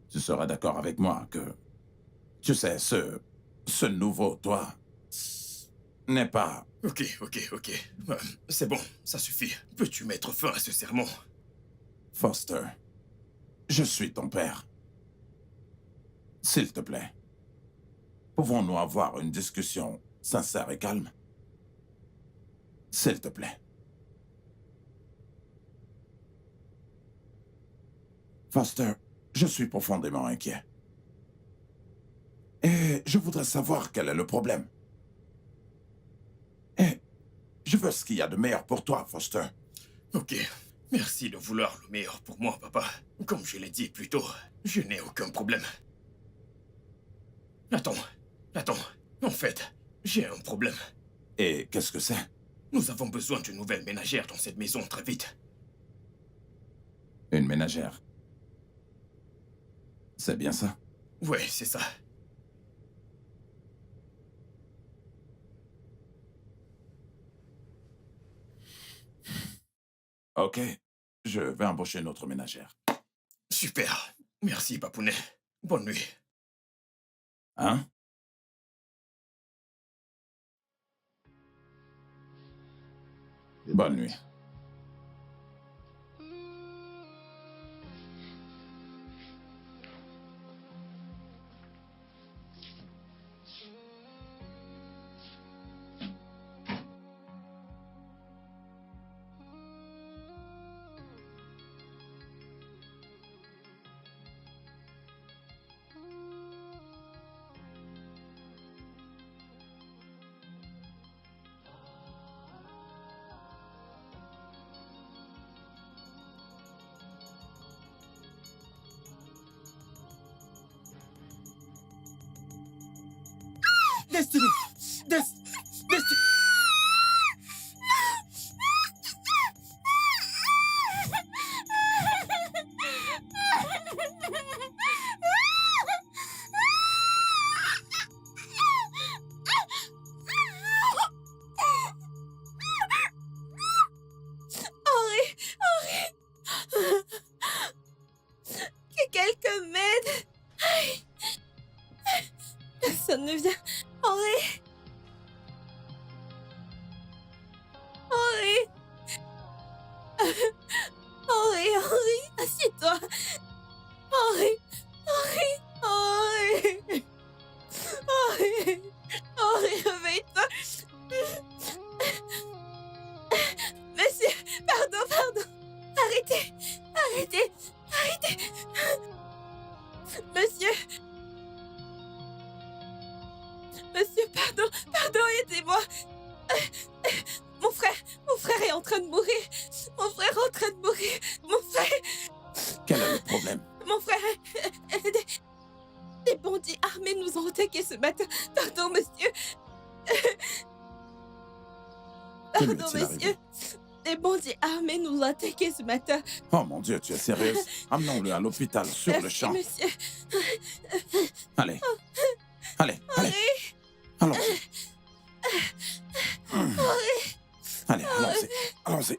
Speaker 6: Tu seras d'accord avec moi que, tu sais, ce nouveau toi n'est pas...
Speaker 2: Ok. C'est bon, ça suffit. Peux-tu mettre fin à ce sermon?
Speaker 6: Foster, je suis ton père. S'il te plaît, pouvons-nous avoir une discussion sincère et calme? S'il te plaît. Foster, je suis profondément inquiet. Et je voudrais savoir quel est le problème. Et je veux ce qu'il y a de meilleur pour toi, Foster.
Speaker 2: Ok. Merci de vouloir le meilleur pour moi, papa. Comme je l'ai dit plus tôt, je n'ai aucun problème. Attends. En fait, j'ai un problème.
Speaker 6: Et qu'est-ce que c'est?
Speaker 2: Nous avons besoin d'une nouvelle ménagère dans cette maison très vite.
Speaker 6: Une ménagère. C'est bien ça?
Speaker 2: Ouais, c'est ça.
Speaker 6: Ok, je vais embaucher une autre ménagère.
Speaker 2: Super. Merci, papounet. Bonne nuit.
Speaker 6: Hein? Bonne nuit.
Speaker 3: Destiny! Destiny!
Speaker 1: Que quelqu'un m'aide. Aïe. Personne ne vient. Henri. Henri, assieds-toi. Henri, réveille-toi. Monsieur, pardon. Arrêtez. Monsieur, pardon, aidez-moi. Mon frère est en train de mourir. Mon frère,
Speaker 6: Quel est le problème?
Speaker 1: mon frère, des bandits armés nous ont attaqués ce matin. Pardon, monsieur.
Speaker 6: Que lui
Speaker 1: Pardon,
Speaker 6: est-il
Speaker 1: monsieur.
Speaker 6: arrivé?
Speaker 1: Des bandits armés nous ont attaqués ce matin.
Speaker 6: Oh mon Dieu, tu es sérieuse? Amenons-le à l'hôpital, sur le
Speaker 1: Merci,
Speaker 6: champ.
Speaker 1: monsieur.
Speaker 6: Allez. Allons-y. Allez, allons-y.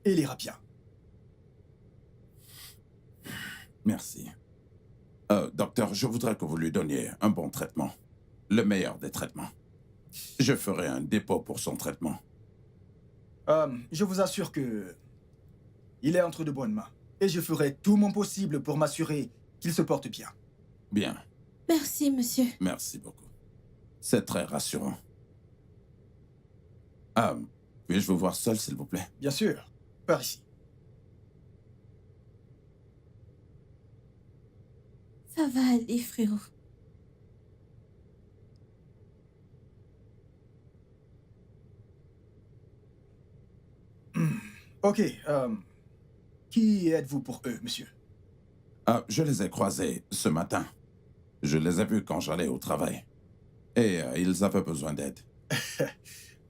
Speaker 8: et il ira bien.
Speaker 6: Merci. Docteur, je voudrais que vous lui donniez un bon traitement. Le meilleur des traitements. Je ferai un dépôt pour son traitement.
Speaker 8: Je vous assure que il est entre de bonnes mains. Et je ferai tout mon possible pour m'assurer qu'il se porte bien.
Speaker 6: Bien.
Speaker 1: Merci, monsieur.
Speaker 6: Merci beaucoup. C'est très rassurant. Puis-je vous voir seul, s'il vous plaît?
Speaker 8: Bien sûr, par ici.
Speaker 1: Ça va aller, frérot.
Speaker 8: Ok, qui êtes-vous pour eux, monsieur?
Speaker 6: Je les ai croisés ce matin. Je les ai vus quand j'allais au travail. Et ils avaient besoin d'aide.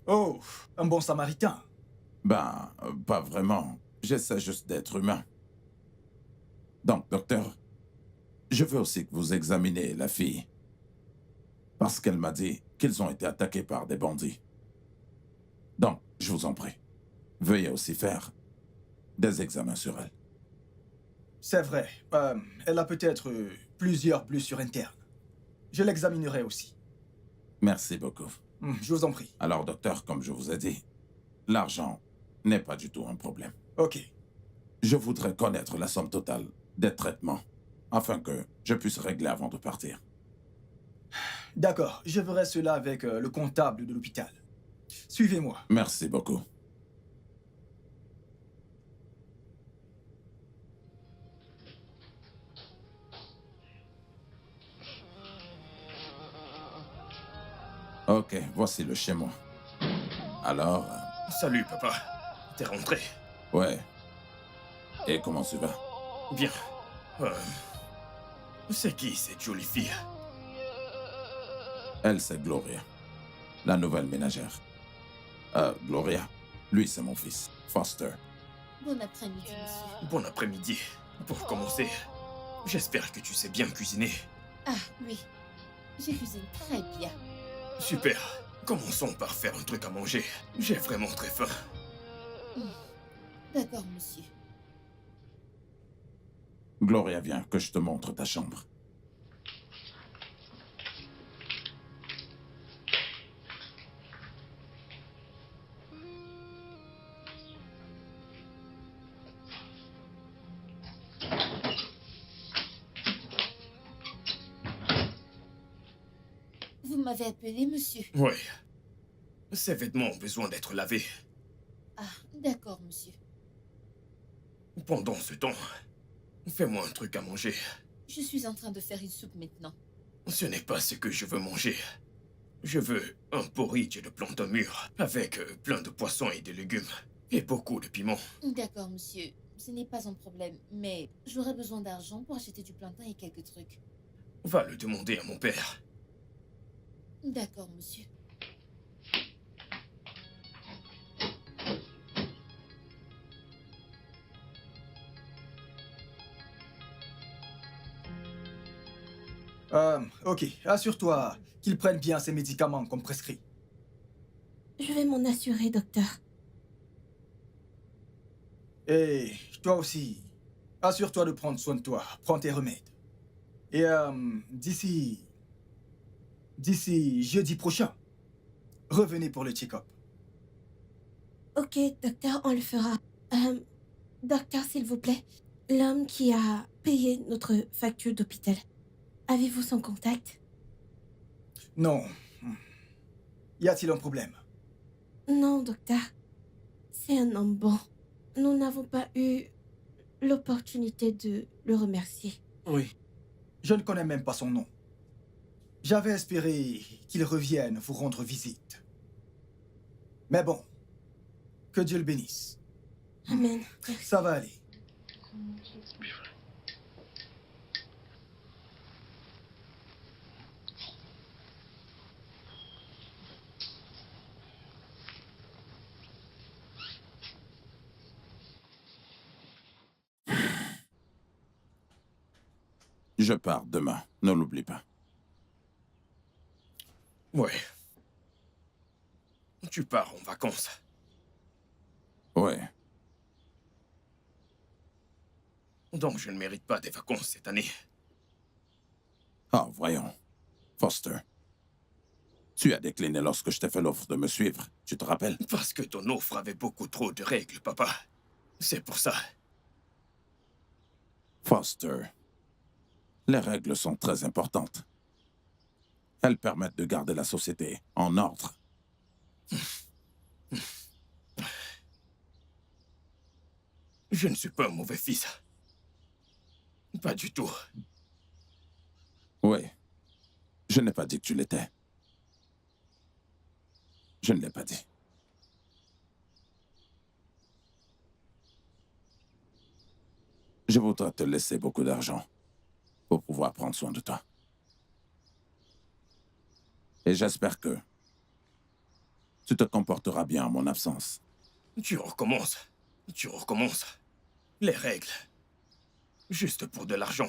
Speaker 8: Oh, un bon samaritain.
Speaker 6: Pas vraiment. J'essaie juste d'être humain. Donc, docteur, je veux aussi que vous examiniez la fille. Parce qu'elle m'a dit qu'ils ont été attaqués par des bandits. Donc, je vous en prie, veuillez aussi faire des examens sur elle.
Speaker 8: C'est vrai. Elle a peut-être plusieurs blessures internes. Je l'examinerai aussi.
Speaker 6: Merci beaucoup.
Speaker 8: Je vous en prie.
Speaker 6: Alors, docteur, comme je vous ai dit, l'argent n'est pas du tout un problème.
Speaker 8: Ok.
Speaker 6: Je voudrais connaître la somme totale des traitements, afin que je puisse régler avant de partir.
Speaker 8: D'accord, je verrai cela avec le comptable de l'hôpital. Suivez-moi.
Speaker 6: Merci beaucoup. Ok, voici le chez moi. Alors,
Speaker 2: Salut, papa. T'es rentré?
Speaker 6: ouais. Et comment tu vas?
Speaker 2: Bien. C'est qui cette jolie fille?
Speaker 6: Elle, c'est Gloria, la nouvelle ménagère. Gloria, lui, c'est mon fils, Foster.
Speaker 4: Bon après-midi, monsieur.
Speaker 2: Bon après-midi. Pour commencer, j'espère que tu sais bien cuisiner.
Speaker 4: Ah, oui. Je cuisine très bien.
Speaker 2: Super. Commençons par faire un truc à manger. J'ai vraiment très faim.
Speaker 4: D'accord, monsieur.
Speaker 6: Gloria, viens, que je te montre ta chambre.
Speaker 4: Vous m'avez appelé, monsieur?
Speaker 2: Ouais. Ces vêtements ont besoin d'être lavés.
Speaker 4: Ah, d'accord, monsieur.
Speaker 2: Pendant ce temps, fais-moi un truc à manger.
Speaker 4: Je suis en train de faire une soupe maintenant.
Speaker 2: Ce n'est pas ce que je veux manger. Je veux un porridge de plantain mûr, avec plein de poissons et de légumes, et beaucoup de piment.
Speaker 4: D'accord, monsieur. Ce n'est pas un problème, mais j'aurais besoin d'argent pour acheter du plantain et quelques trucs.
Speaker 2: Va le demander à mon père.
Speaker 4: D'accord, monsieur.
Speaker 8: Ok, assure-toi qu'ils prennent bien ces médicaments comme prescrit.
Speaker 1: Je vais m'en assurer, docteur.
Speaker 8: Et toi aussi, assure-toi de prendre soin de toi. Prends tes remèdes. Et d'ici jeudi prochain, revenez pour le check-up.
Speaker 1: Ok, docteur, on le fera. Docteur, s'il vous plaît, l'homme qui a payé notre facture d'hôpital, avez-vous son contact?
Speaker 8: Non. Y a-t-il un problème?
Speaker 1: Non, docteur. C'est un homme bon. Nous n'avons pas eu l'opportunité de le remercier.
Speaker 8: Oui. Je ne connais même pas son nom. J'avais espéré qu'il revienne vous rendre visite. Mais bon, que Dieu le bénisse.
Speaker 1: Amen. Merci.
Speaker 8: Ça va aller.
Speaker 6: Je pars demain, ne l'oublie pas.
Speaker 2: Ouais. Tu pars en vacances.
Speaker 6: Ouais.
Speaker 2: Donc je ne mérite pas des vacances cette année.
Speaker 6: Ah, voyons. Foster. Tu as décliné lorsque je t'ai fait l'offre de me suivre, tu te rappelles?
Speaker 2: Parce que ton offre avait beaucoup trop de règles, papa. C'est pour ça.
Speaker 6: Foster. Les règles sont très importantes. Elles permettent de garder la société en ordre.
Speaker 2: Je ne suis pas un mauvais fils. Pas du tout.
Speaker 6: Oui. Je n'ai pas dit que tu l'étais. Je ne l'ai pas dit. Je voudrais te laisser beaucoup d'argent pour pouvoir prendre soin de toi. Et j'espère que tu te comporteras bien en mon absence.
Speaker 2: Tu recommences. Tu recommences. Les règles. Juste pour de l'argent.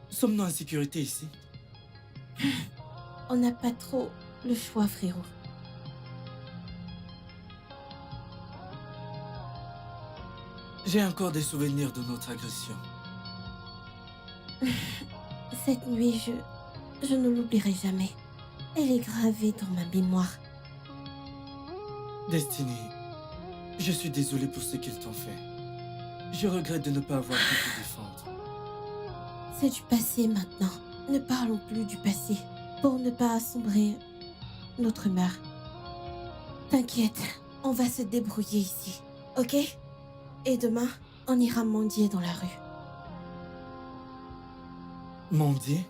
Speaker 3: Sommes-nous en sécurité ici?
Speaker 1: On n'a pas trop le choix, frérot.
Speaker 3: J'ai encore des souvenirs de notre agression.
Speaker 1: Cette nuit, je ne l'oublierai jamais. Elle est gravée dans ma mémoire.
Speaker 3: Destiny, je suis désolé pour ce qu'ils t'ont fait. Je regrette de ne pas avoir pu te défendre.
Speaker 1: C'est du passé maintenant. Ne parlons plus du passé pour ne pas assombrir notre humeur. T'inquiète, on va se débrouiller ici, ok? Et demain, on ira mendier dans la rue.
Speaker 3: Mendier?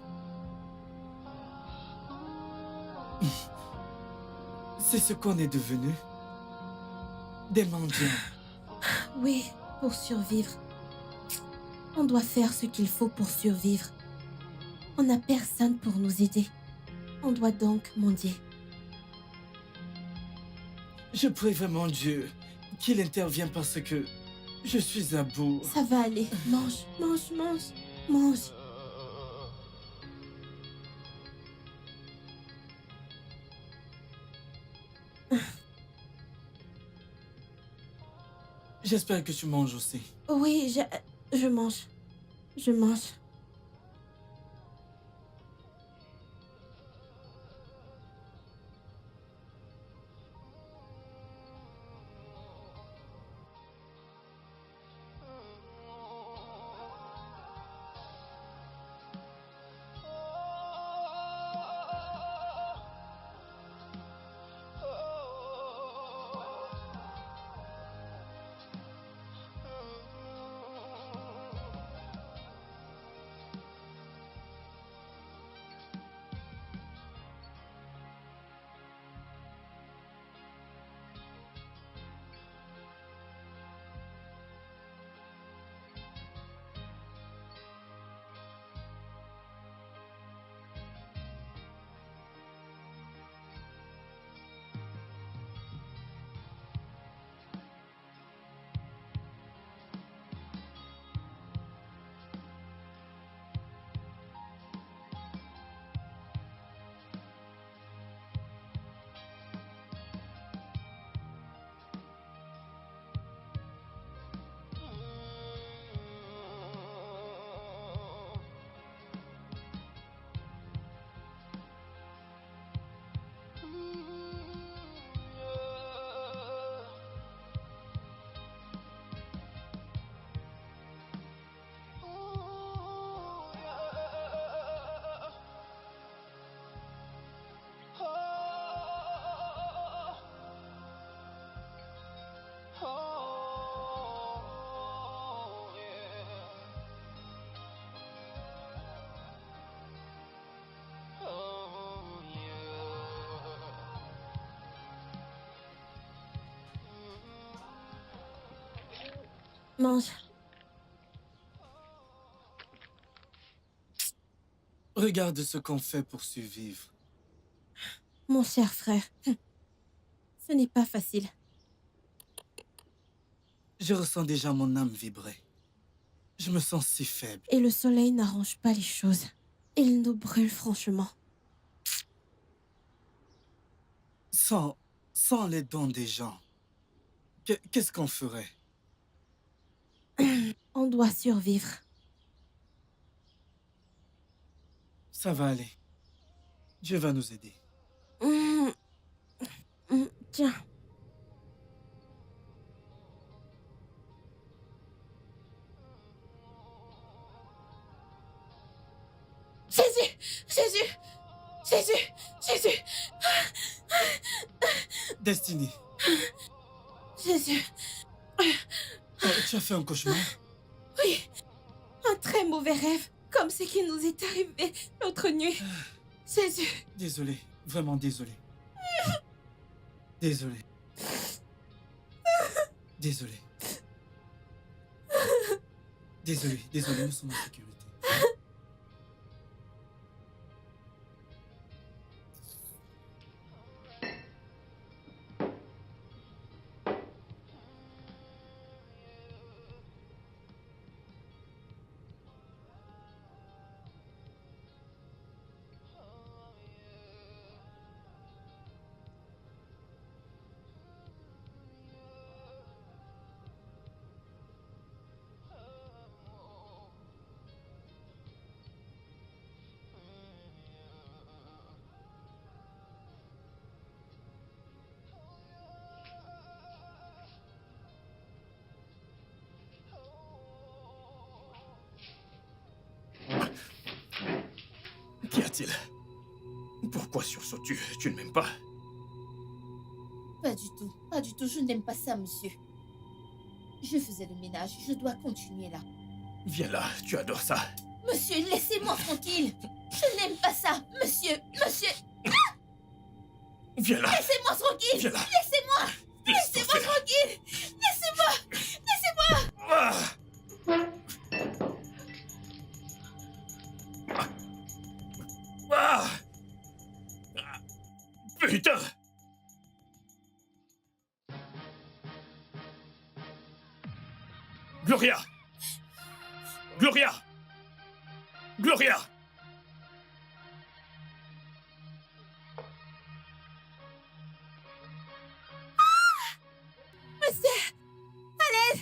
Speaker 3: C'est ce qu'on est devenu. Des mendiants.
Speaker 1: Oui, pour survivre. On doit faire ce qu'il faut pour survivre. On n'a personne pour nous aider. On doit donc mendier.
Speaker 3: Je prie vraiment Dieu qu'il intervienne parce que je suis à bout.
Speaker 1: Ça va aller. Mange, mange, mange, mange.
Speaker 3: J'espère que tu manges aussi.
Speaker 1: Oui, je mange. Je mange. Mange.
Speaker 3: Regarde ce qu'on fait pour survivre.
Speaker 1: Mon cher frère, ce n'est pas facile.
Speaker 3: Je ressens déjà mon âme vibrer. Je me sens si faible.
Speaker 1: Et le soleil n'arrange pas les choses. Il nous brûle franchement.
Speaker 3: Sans les dons des gens, qu'est-ce qu'on ferait?
Speaker 1: On doit survivre.
Speaker 3: Ça va aller. Dieu va nous aider.
Speaker 1: Tiens. Jésus! Jésus! Jésus! Jésus!
Speaker 3: Destiny,
Speaker 1: Jésus!
Speaker 3: tu as fait un cauchemar?
Speaker 1: Oui! Un très mauvais rêve, comme ce qui nous est arrivé l'autre nuit. Jésus!
Speaker 3: Désolé, vraiment désolé. Désolé. Désolé. Désolé, nous sommes en sécurité.
Speaker 2: Qu'y a-t-il? Pourquoi sursautes-tu? Tu ne m'aimes pas?
Speaker 4: Pas du tout. Pas du tout. Je n'aime pas ça, monsieur. Je faisais le ménage. Je dois continuer là.
Speaker 2: Viens là, tu adores ça.
Speaker 4: Monsieur, laissez-moi tranquille. Je n'aime pas ça. Monsieur, monsieur,
Speaker 2: Viens là.
Speaker 4: laissez-moi tranquille.
Speaker 2: Viens là.
Speaker 4: Laissez-moi. Laissez-moi tranquille. Laissez-moi.
Speaker 2: Ah! Ah! Putain! Gloria! Gloria! Gloria!
Speaker 1: Monsieur! À l'aide!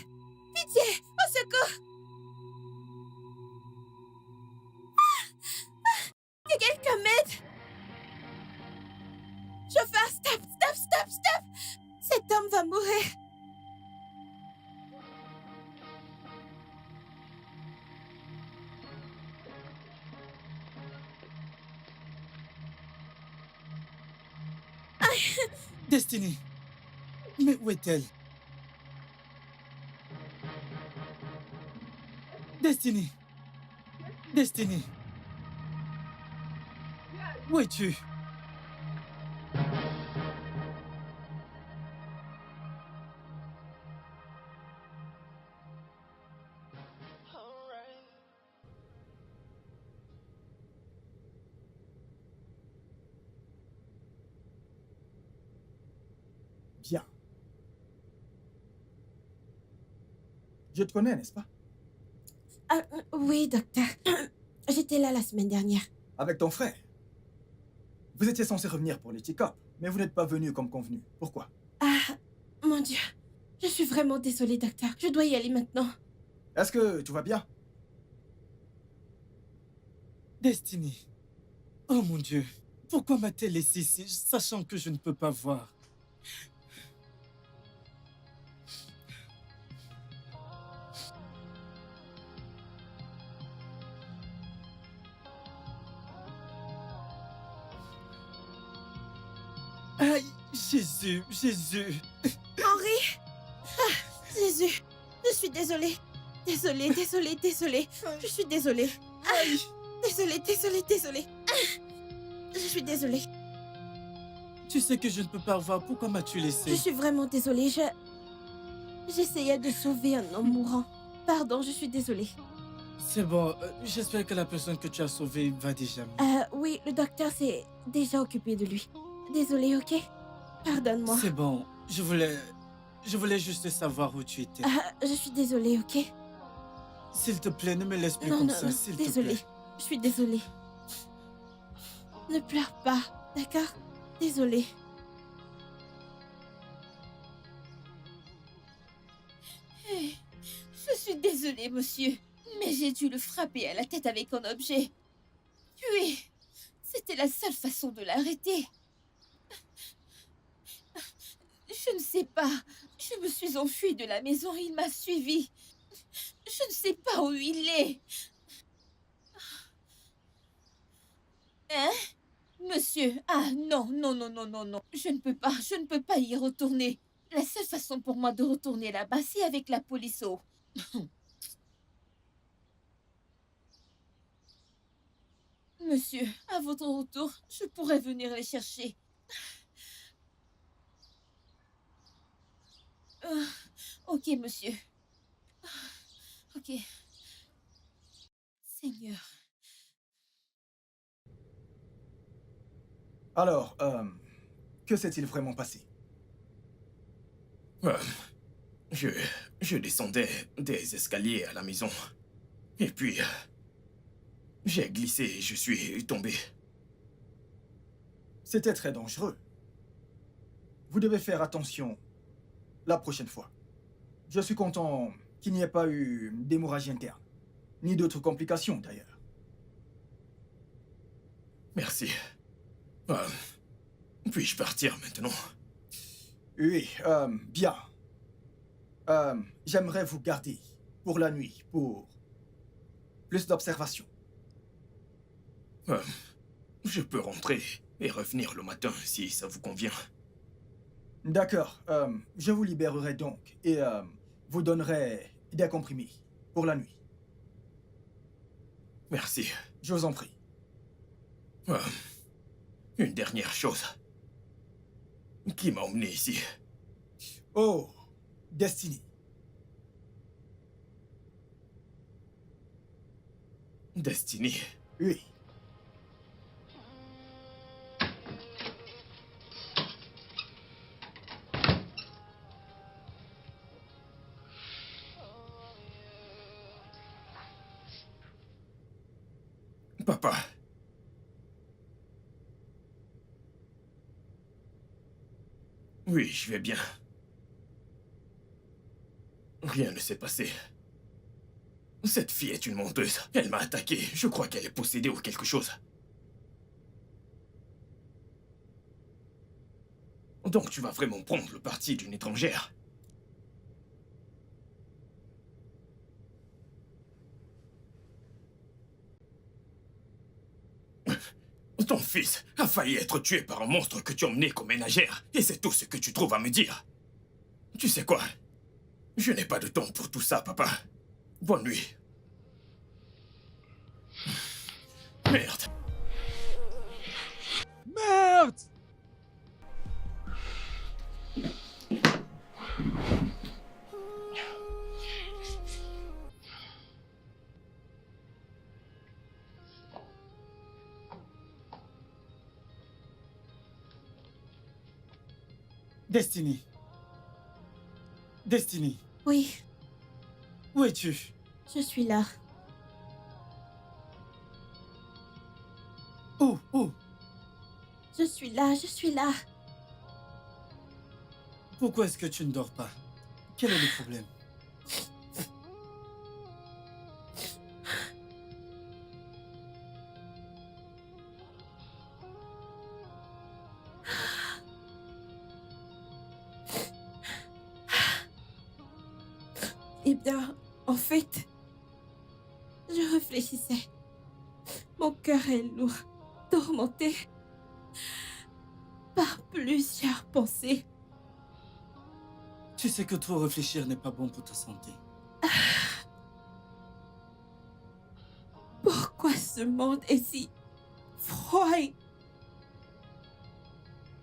Speaker 1: Pitié! Au secours! Que quelqu'un m'aide! Chauffeur, stop! Stop! Stop! Stop! Cet homme va mourir!
Speaker 3: Destiny, mais où est-elle? Destiny, Destiny, où es-tu?
Speaker 8: Bien. Je te connais, n'est-ce pas?
Speaker 1: Ah, oui, docteur. J'étais là la semaine dernière.
Speaker 8: Avec ton frère. Vous étiez censé revenir pour les check-up, mais vous n'êtes pas venu comme convenu. Pourquoi?
Speaker 1: Ah, mon Dieu. Je suis vraiment désolée, docteur. Je dois y aller maintenant.
Speaker 8: Est-ce que tout va bien?
Speaker 3: Destiny, oh mon Dieu, pourquoi m'a-t-elle laissé ici, sachant que je ne peux pas voir? Aïe, Jésus, Jésus.
Speaker 1: Henri! Ah, Jésus! Je suis désolée. Désolée, désolée, désolée. Je suis désolée. Ah, désolée, désolée, désolée. Ah, je suis désolée.
Speaker 3: Tu sais que je ne peux pas voir, pourquoi m'as-tu laissé?
Speaker 1: Je suis vraiment désolée. J'essayais de sauver un homme mourant. Pardon, je suis désolée.
Speaker 3: C'est bon, j'espère que la personne que tu as sauvée va déjà mieux.
Speaker 1: Oui, le docteur s'est déjà occupé de lui. Désolée, ok? Pardonne-moi.
Speaker 3: C'est bon, je voulais juste savoir où tu étais.
Speaker 1: Je suis désolée, ok?
Speaker 3: S'il te plaît, ne me laisse plus
Speaker 1: Non,
Speaker 3: comme
Speaker 1: non,
Speaker 3: ça,
Speaker 1: non,
Speaker 3: s'il te
Speaker 1: désolée.
Speaker 3: plaît.
Speaker 1: Je suis désolée. Ne pleure pas, d'accord? Désolée.
Speaker 9: Je suis désolée, monsieur, mais j'ai dû le frapper à la tête avec un objet. Tuer. C'était la seule façon de l'arrêter. Je ne sais pas. Je me suis enfuie de la maison et il m'a suivi. Je ne sais pas où il est. Hein? Monsieur, ah non, non, non, non, non, non. Je ne peux pas y retourner. La seule façon pour moi de retourner là-bas, c'est avec la police. Monsieur, à votre retour, je pourrais venir les chercher. Ok, monsieur. Ok. Seigneur.
Speaker 8: Alors, que s'est-il vraiment passé?
Speaker 2: Je descendais des escaliers à la maison. Et puis, j'ai glissé et je suis tombé.
Speaker 8: C'était très dangereux. Vous devez faire attention la prochaine fois. Je suis content qu'il n'y ait pas eu d'hémorragie interne, ni d'autres complications d'ailleurs.
Speaker 2: Merci. Puis-je partir maintenant?
Speaker 8: Oui, bien. J'aimerais vous garder pour la nuit, pour plus d'observation.
Speaker 2: Je peux rentrer et revenir le matin si ça vous convient.
Speaker 8: D'accord, je vous libérerai donc et vous donnerai des comprimés pour la nuit.
Speaker 2: Merci.
Speaker 8: Je vous en prie.
Speaker 2: Une dernière chose. Qui m'a emmené ici?
Speaker 8: Oh, Destiny.
Speaker 2: Destiny.
Speaker 8: Oui.
Speaker 2: Papa. Oui, je vais bien. Rien ne s'est passé. Cette fille est une menteuse. Elle m'a attaqué. Je crois qu'elle est possédée ou quelque chose. Donc tu vas vraiment prendre le parti d'une étrangère? Ton fils a failli être tué par un monstre que tu emmenais comme ménagère. Et c'est tout ce que tu trouves à me dire. Tu sais quoi? Je n'ai pas de temps pour tout ça, papa. Bonne nuit. Merde.
Speaker 3: Merde! Destiny. Destiny,
Speaker 1: Oui,
Speaker 3: où es-tu?
Speaker 1: je suis là.
Speaker 3: Où?
Speaker 1: Je suis là, je suis là.
Speaker 3: Pourquoi est-ce que tu ne dors pas? Quel est le problème?
Speaker 1: Eh bien, en fait, je réfléchissais. Mon cœur est lourd, tourmenté par plusieurs pensées.
Speaker 3: Tu sais que trop réfléchir n'est pas bon pour ta santé.
Speaker 1: Pourquoi ce monde est si froid?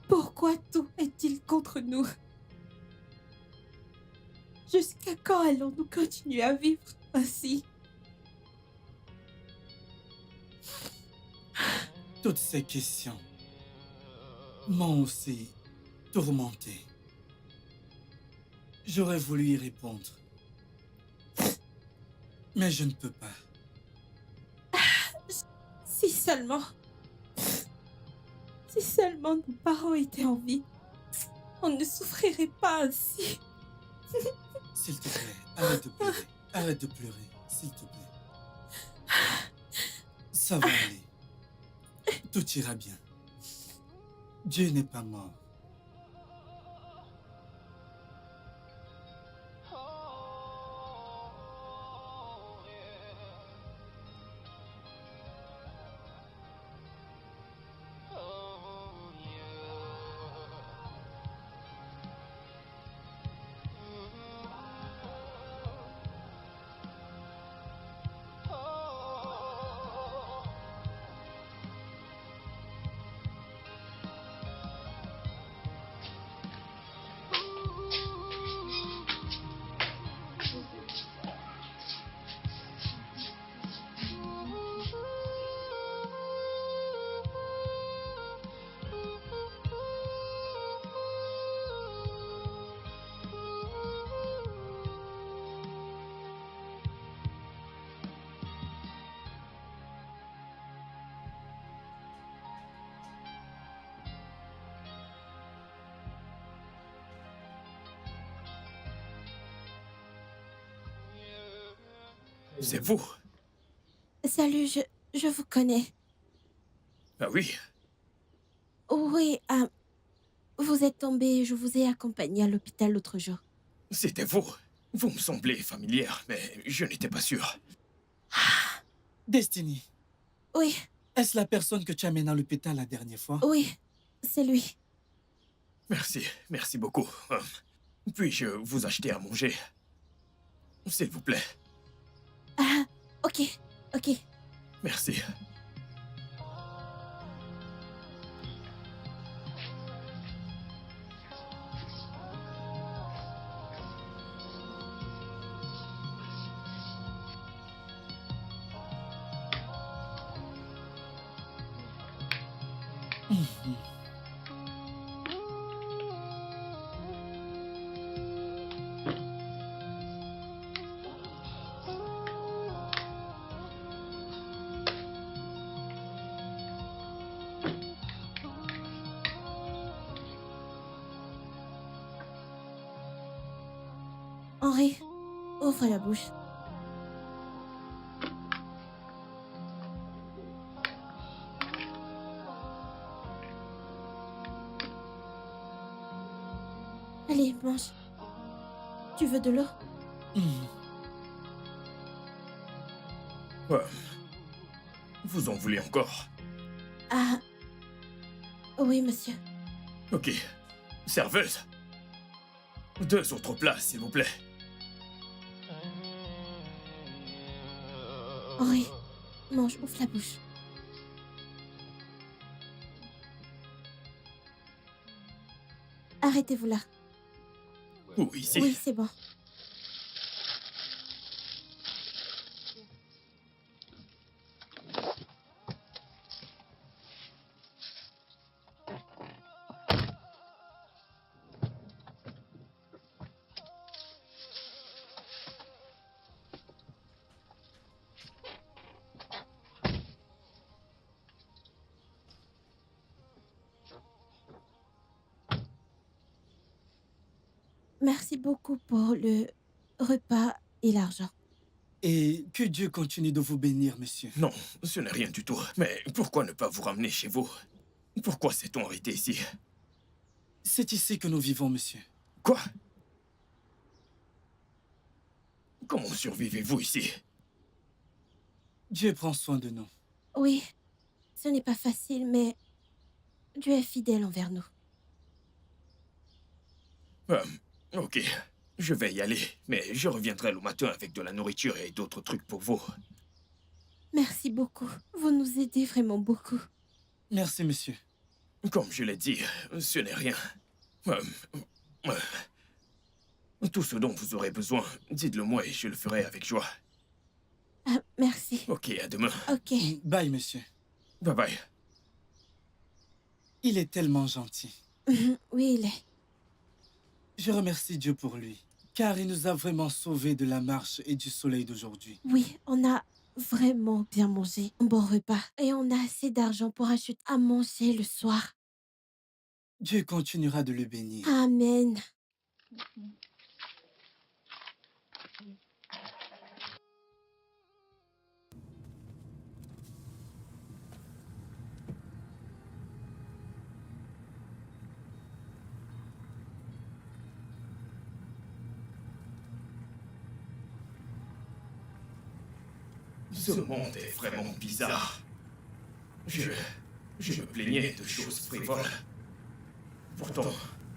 Speaker 1: Pourquoi tout est-il contre nous? Jusqu'à quand allons-nous continuer à vivre ainsi?
Speaker 3: Toutes ces questions m'ont aussi tourmenté. J'aurais voulu y répondre. Mais je ne peux pas.
Speaker 1: Si seulement... Si seulement nos parents étaient en vie, on ne souffrirait pas ainsi.
Speaker 3: S'il te plaît, arrête de pleurer. Arrête de pleurer, s'il te plaît. Ça va aller. Tout ira bien. Dieu n'est pas mort.
Speaker 2: C'est vous?
Speaker 1: Salut, je vous connais.
Speaker 2: Ah oui?
Speaker 1: Oui, vous êtes tombé, je vous ai accompagné à l'hôpital l'autre jour.
Speaker 2: C'était vous. Vous me semblez familière, mais je n'étais pas sûr.
Speaker 3: Destiny,
Speaker 1: Oui,
Speaker 3: est-ce la personne que tu as amenée à l'hôpital la dernière fois?
Speaker 1: oui, c'est lui.
Speaker 2: Merci beaucoup. Puis-je vous acheter à manger? S'il vous plaît.
Speaker 1: Ah, ok.
Speaker 2: Merci.
Speaker 1: Henri, ouvre la bouche. Allez, mange. Tu veux de l'eau?
Speaker 2: Vous en voulez encore?
Speaker 1: Ah, oui, monsieur.
Speaker 2: Ok. Serveuse. 2 autres plats, s'il vous plaît.
Speaker 1: Henri, mange, ouvre la bouche. Arrêtez-vous là.
Speaker 2: Ou ici.
Speaker 1: Oui, c'est bon. Merci beaucoup pour le repas et l'argent.
Speaker 3: Et que Dieu continue de vous bénir, monsieur.
Speaker 2: Non, ce n'est rien du tout. Mais pourquoi ne pas vous ramener chez vous? Pourquoi s'est-on arrêté ici?
Speaker 3: C'est ici que nous vivons, monsieur.
Speaker 2: Quoi? Comment survivez-vous ici?
Speaker 3: Dieu prend soin de nous.
Speaker 1: Oui, ce n'est pas facile, mais Dieu est fidèle envers nous.
Speaker 2: Ok, je vais y aller, mais je reviendrai le matin avec de la nourriture et d'autres trucs pour vous.
Speaker 1: Merci beaucoup. Vous nous aidez vraiment beaucoup.
Speaker 3: Merci, monsieur.
Speaker 2: Comme je l'ai dit, ce n'est rien. Tout ce dont vous aurez besoin, dites-le moi et je le ferai avec joie.
Speaker 1: Ah, merci.
Speaker 2: Ok, à demain.
Speaker 1: Ok.
Speaker 3: Bye, monsieur.
Speaker 2: Bye bye.
Speaker 3: Il est tellement gentil.
Speaker 1: Oui, il est.
Speaker 3: Je remercie Dieu pour lui, car il nous a vraiment sauvés de la marche et du soleil d'aujourd'hui.
Speaker 1: Oui, on a vraiment bien mangé. Un bon repas. Et on a assez d'argent pour acheter à manger le soir.
Speaker 3: Dieu continuera de le bénir.
Speaker 1: Amen.
Speaker 2: Ce monde est vraiment bizarre. Je me plaignais de choses frivoles. Pourtant,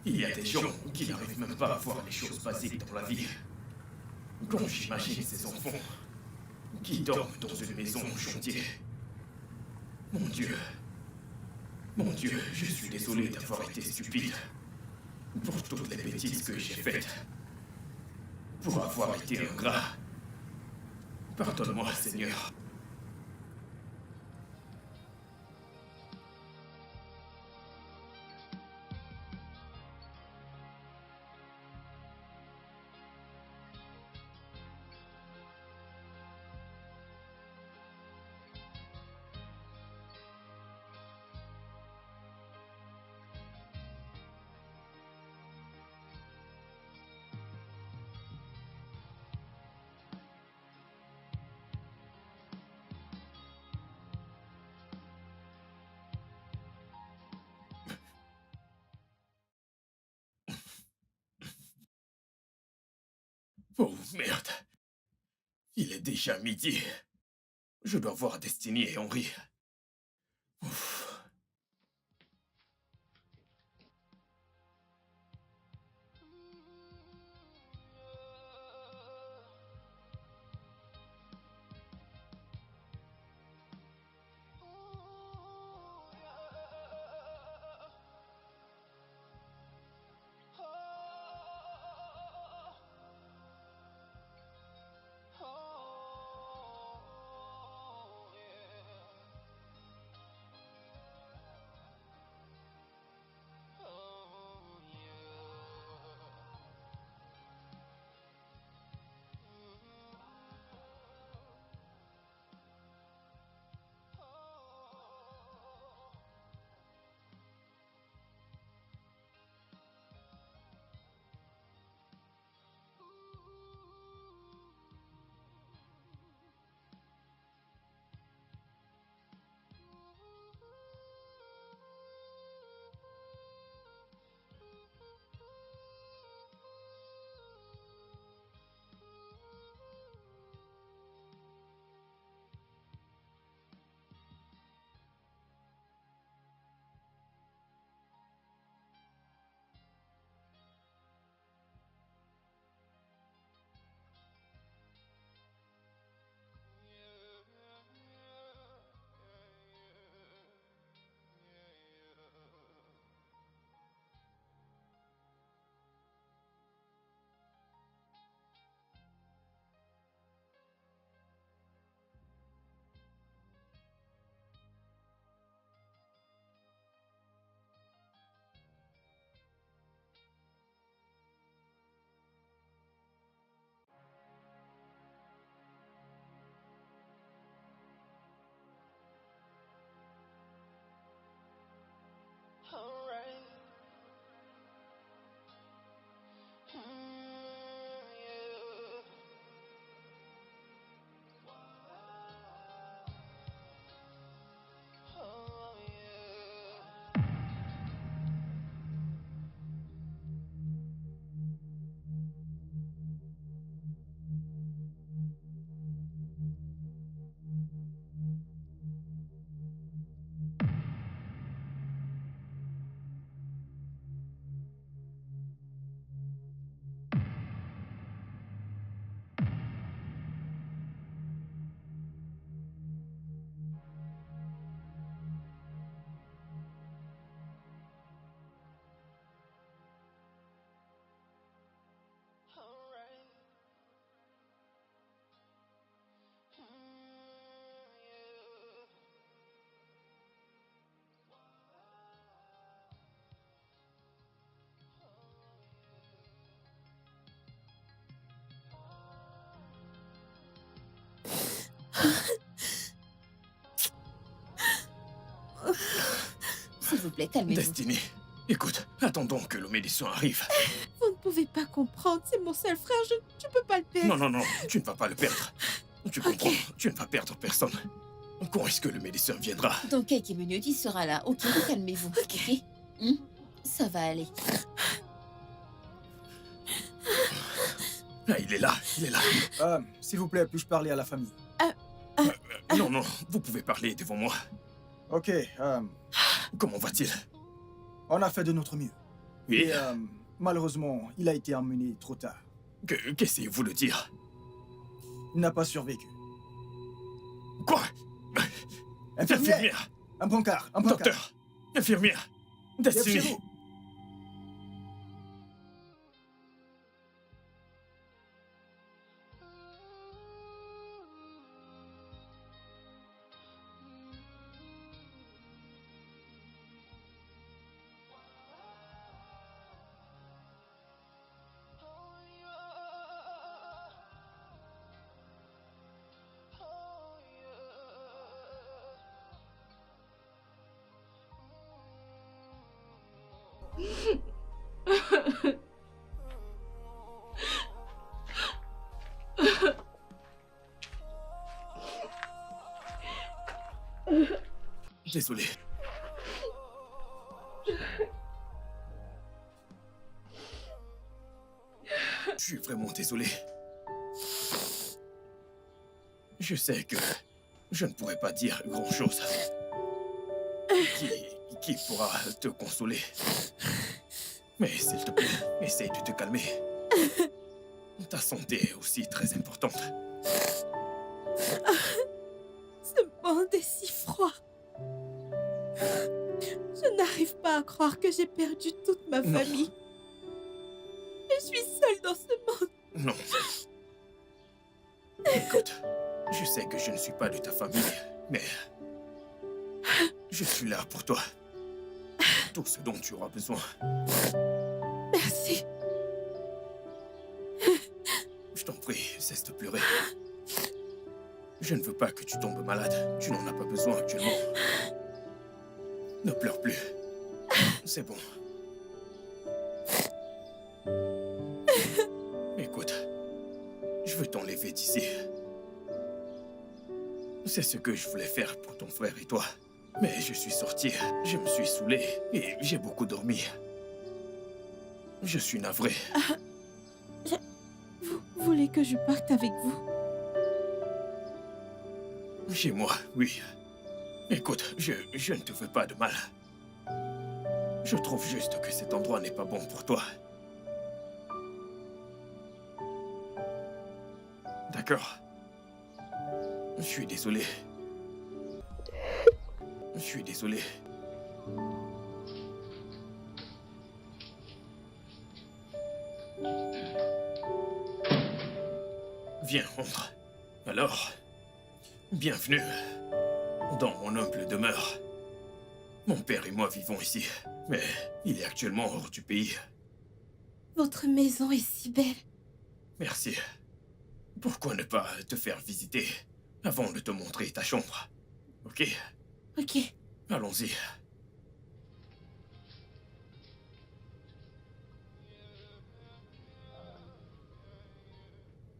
Speaker 2: il y a des gens qui n'arrivent même pas à voir les choses basiques dans la vie. Quand j'imagine ces enfants qui dorment dans une maison en chantier. Mon Dieu, je suis désolé d'avoir été stupide. Pour toutes les bêtises que j'ai faites. Pour avoir été ingrat. Pardonne-moi, Seigneur. Oh merde. Il est déjà midi. Je dois voir Destiny et Henry. Ouf.
Speaker 9: vous plaît, calmez-vous.
Speaker 2: Destiny, écoute, attendons que le médecin arrive.
Speaker 1: Vous ne pouvez pas comprendre, c'est mon seul frère, je ne peux pas le perdre.
Speaker 2: Non, non, non, tu ne vas pas le perdre. Tu
Speaker 1: Ok.
Speaker 2: comprends, tu ne vas perdre personne. Quand est-ce que le médecin viendra?
Speaker 9: Dans quelques minutes, il sera là. Ok, calmez-vous. Ok. Ça va aller.
Speaker 2: Ah, il est là, il est là.
Speaker 8: S'il vous plaît, puis-je parler à la famille?
Speaker 2: Non, non, vous pouvez parler devant moi.
Speaker 8: Ok,
Speaker 2: Comment va-t-il?
Speaker 8: on a fait de notre mieux.
Speaker 2: Oui,
Speaker 8: Et malheureusement, il a été emmené trop tard.
Speaker 2: qu'essayez-vous de dire?
Speaker 8: Il n'a pas survécu.
Speaker 2: Quoi?
Speaker 8: Infirmière!
Speaker 2: Infirmière!
Speaker 8: Un brancard, un brancard.
Speaker 2: Docteur! Infirmière! Destiny!
Speaker 8: Dépêchez-vous.
Speaker 2: Désolé. Je suis vraiment désolé. Je sais que je ne pourrai pas dire grand-chose qui pourra te consoler. Mais s'il te plaît, essaye de te calmer. Ta santé est aussi très importante.
Speaker 1: Ce monde est si froid. Je n'arrive pas à croire que j'ai perdu toute ma
Speaker 2: Non.
Speaker 1: famille. Je suis seule dans ce monde.
Speaker 2: Non. Écoute, je sais que je ne suis pas de ta famille, mais je suis là pour toi. Tout ce dont tu auras besoin.
Speaker 1: Merci.
Speaker 2: Je t'en prie, cesse de pleurer. Je ne veux pas que tu tombes malade. Tu n'en as pas besoin actuellement. Ne pleure plus. C'est bon. Écoute, je veux t'enlever d'ici. C'est ce que je voulais faire pour ton frère et toi. Mais je suis sorti, je me suis saoulé et j'ai beaucoup dormi. Je suis navré.
Speaker 1: Vous voulez que je parte avec vous?
Speaker 2: Chez moi, oui. Écoute, je ne te veux pas de mal. Je trouve juste que cet endroit n'est pas bon pour toi. D'accord. Je suis désolé. Je suis désolé. Viens, entre. Alors, bienvenue dans mon humble demeure. Mon père et moi vivons ici, mais il est actuellement hors du pays.
Speaker 1: Votre maison est si belle.
Speaker 2: Merci. Pourquoi ne pas te faire visiter avant de te montrer ta chambre? Ok?
Speaker 1: Ok.
Speaker 2: Allons-y.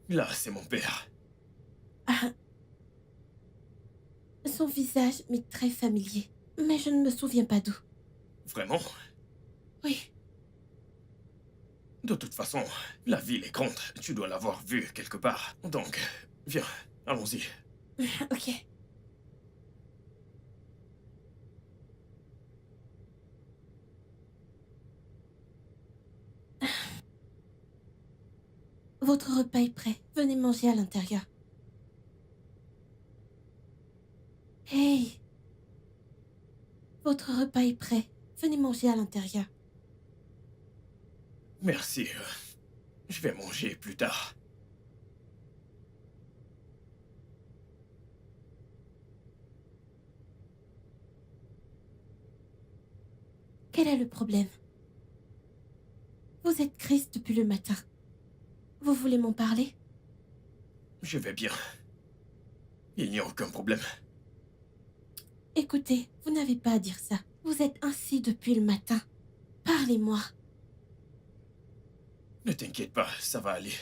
Speaker 2: Là, c'est mon père.
Speaker 1: Ah. Son visage m'est très familier, mais je ne me souviens pas d'où.
Speaker 2: Vraiment?
Speaker 1: Oui.
Speaker 2: De toute façon, la ville est grande. Tu dois l'avoir vue quelque part. Donc, viens, allons-y.
Speaker 1: Ok. Votre repas est prêt. Venez manger à l'intérieur. Hey! Votre repas est prêt. Venez manger à l'intérieur.
Speaker 2: Merci. Je vais manger plus tard.
Speaker 1: Quel est le problème? Vous êtes triste depuis le matin. Vous voulez m'en parler?
Speaker 2: Je vais bien. Il n'y a aucun problème.
Speaker 1: Écoutez, vous n'avez pas à dire ça. Vous êtes ainsi depuis le matin. Parlez-moi.
Speaker 2: Ne t'inquiète pas, ça va aller.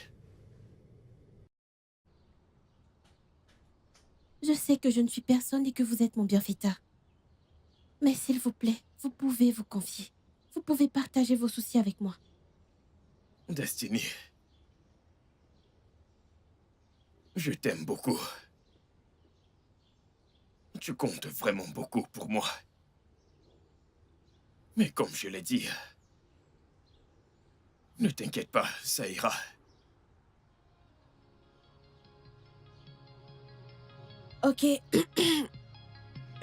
Speaker 1: Je sais que je ne suis personne et que vous êtes mon bienfaiteur. Mais s'il vous plaît, vous pouvez vous confier. Vous pouvez partager vos soucis avec moi.
Speaker 2: Destiny. Je t'aime beaucoup. Tu comptes vraiment beaucoup pour moi. Mais comme je l'ai dit, ne t'inquiète pas, ça ira.
Speaker 1: Ok.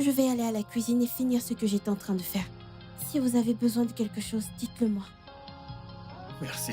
Speaker 1: Je vais aller à la cuisine et finir ce que j'étais en train de faire. Si vous avez besoin de quelque chose, dites-le moi.
Speaker 2: Merci.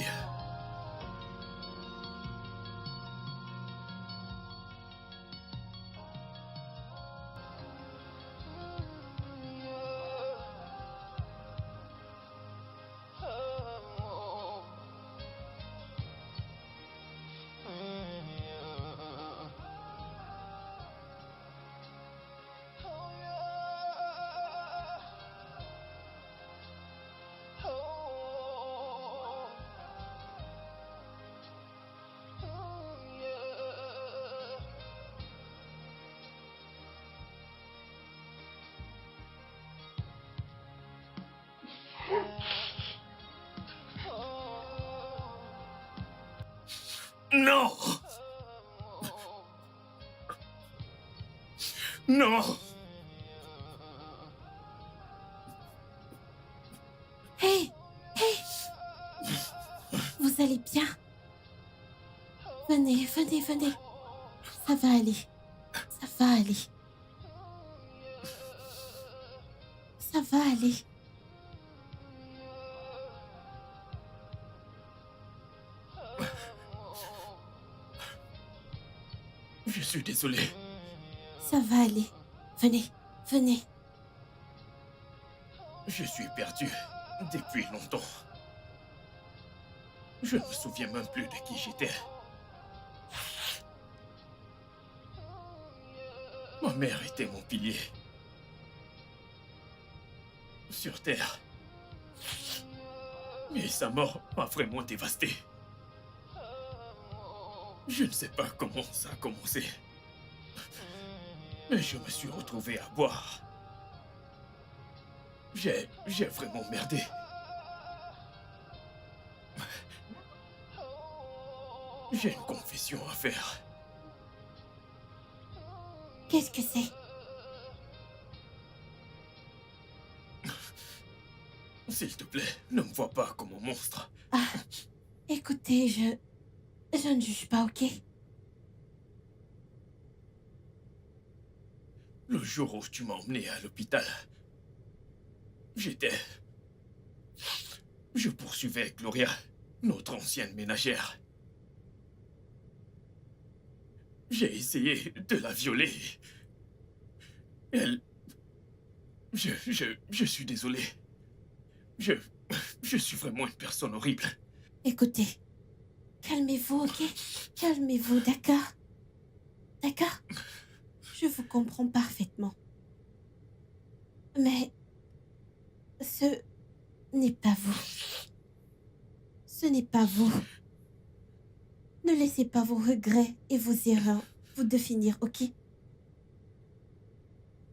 Speaker 2: Non! Non!
Speaker 1: Hé! Hé! Vous allez bien? Venez, venez, venez. Ça va aller. Ça va aller. Ça va aller.
Speaker 2: Je suis désolé.
Speaker 1: Ça va aller. Venez, venez.
Speaker 2: Je suis perdu depuis longtemps. Je ne me souviens même plus de qui j'étais. Ma mère était mon pilier. Sur Terre. Mais sa mort m'a vraiment dévasté. Je ne sais pas comment ça a commencé. Mais je me suis retrouvé à boire. J'ai vraiment merdé. J'ai une confession à faire.
Speaker 1: Qu'est-ce que c'est?
Speaker 2: S'il te plaît, ne me vois pas comme un monstre.
Speaker 1: Ah, écoutez, je ne juge pas, ok?
Speaker 2: Le jour où tu m'as emmené à l'hôpital, je poursuivais Gloria, notre ancienne ménagère. J'ai essayé de la violer. Elle... Je suis désolé. Je suis vraiment une personne horrible.
Speaker 1: Écoutez, calmez-vous, ok? Calmez-vous, d'accord? D'accord? Je vous comprends parfaitement. Mais ce n'est pas vous. Ce n'est pas vous. Ne laissez pas vos regrets et vos erreurs vous définir, ok?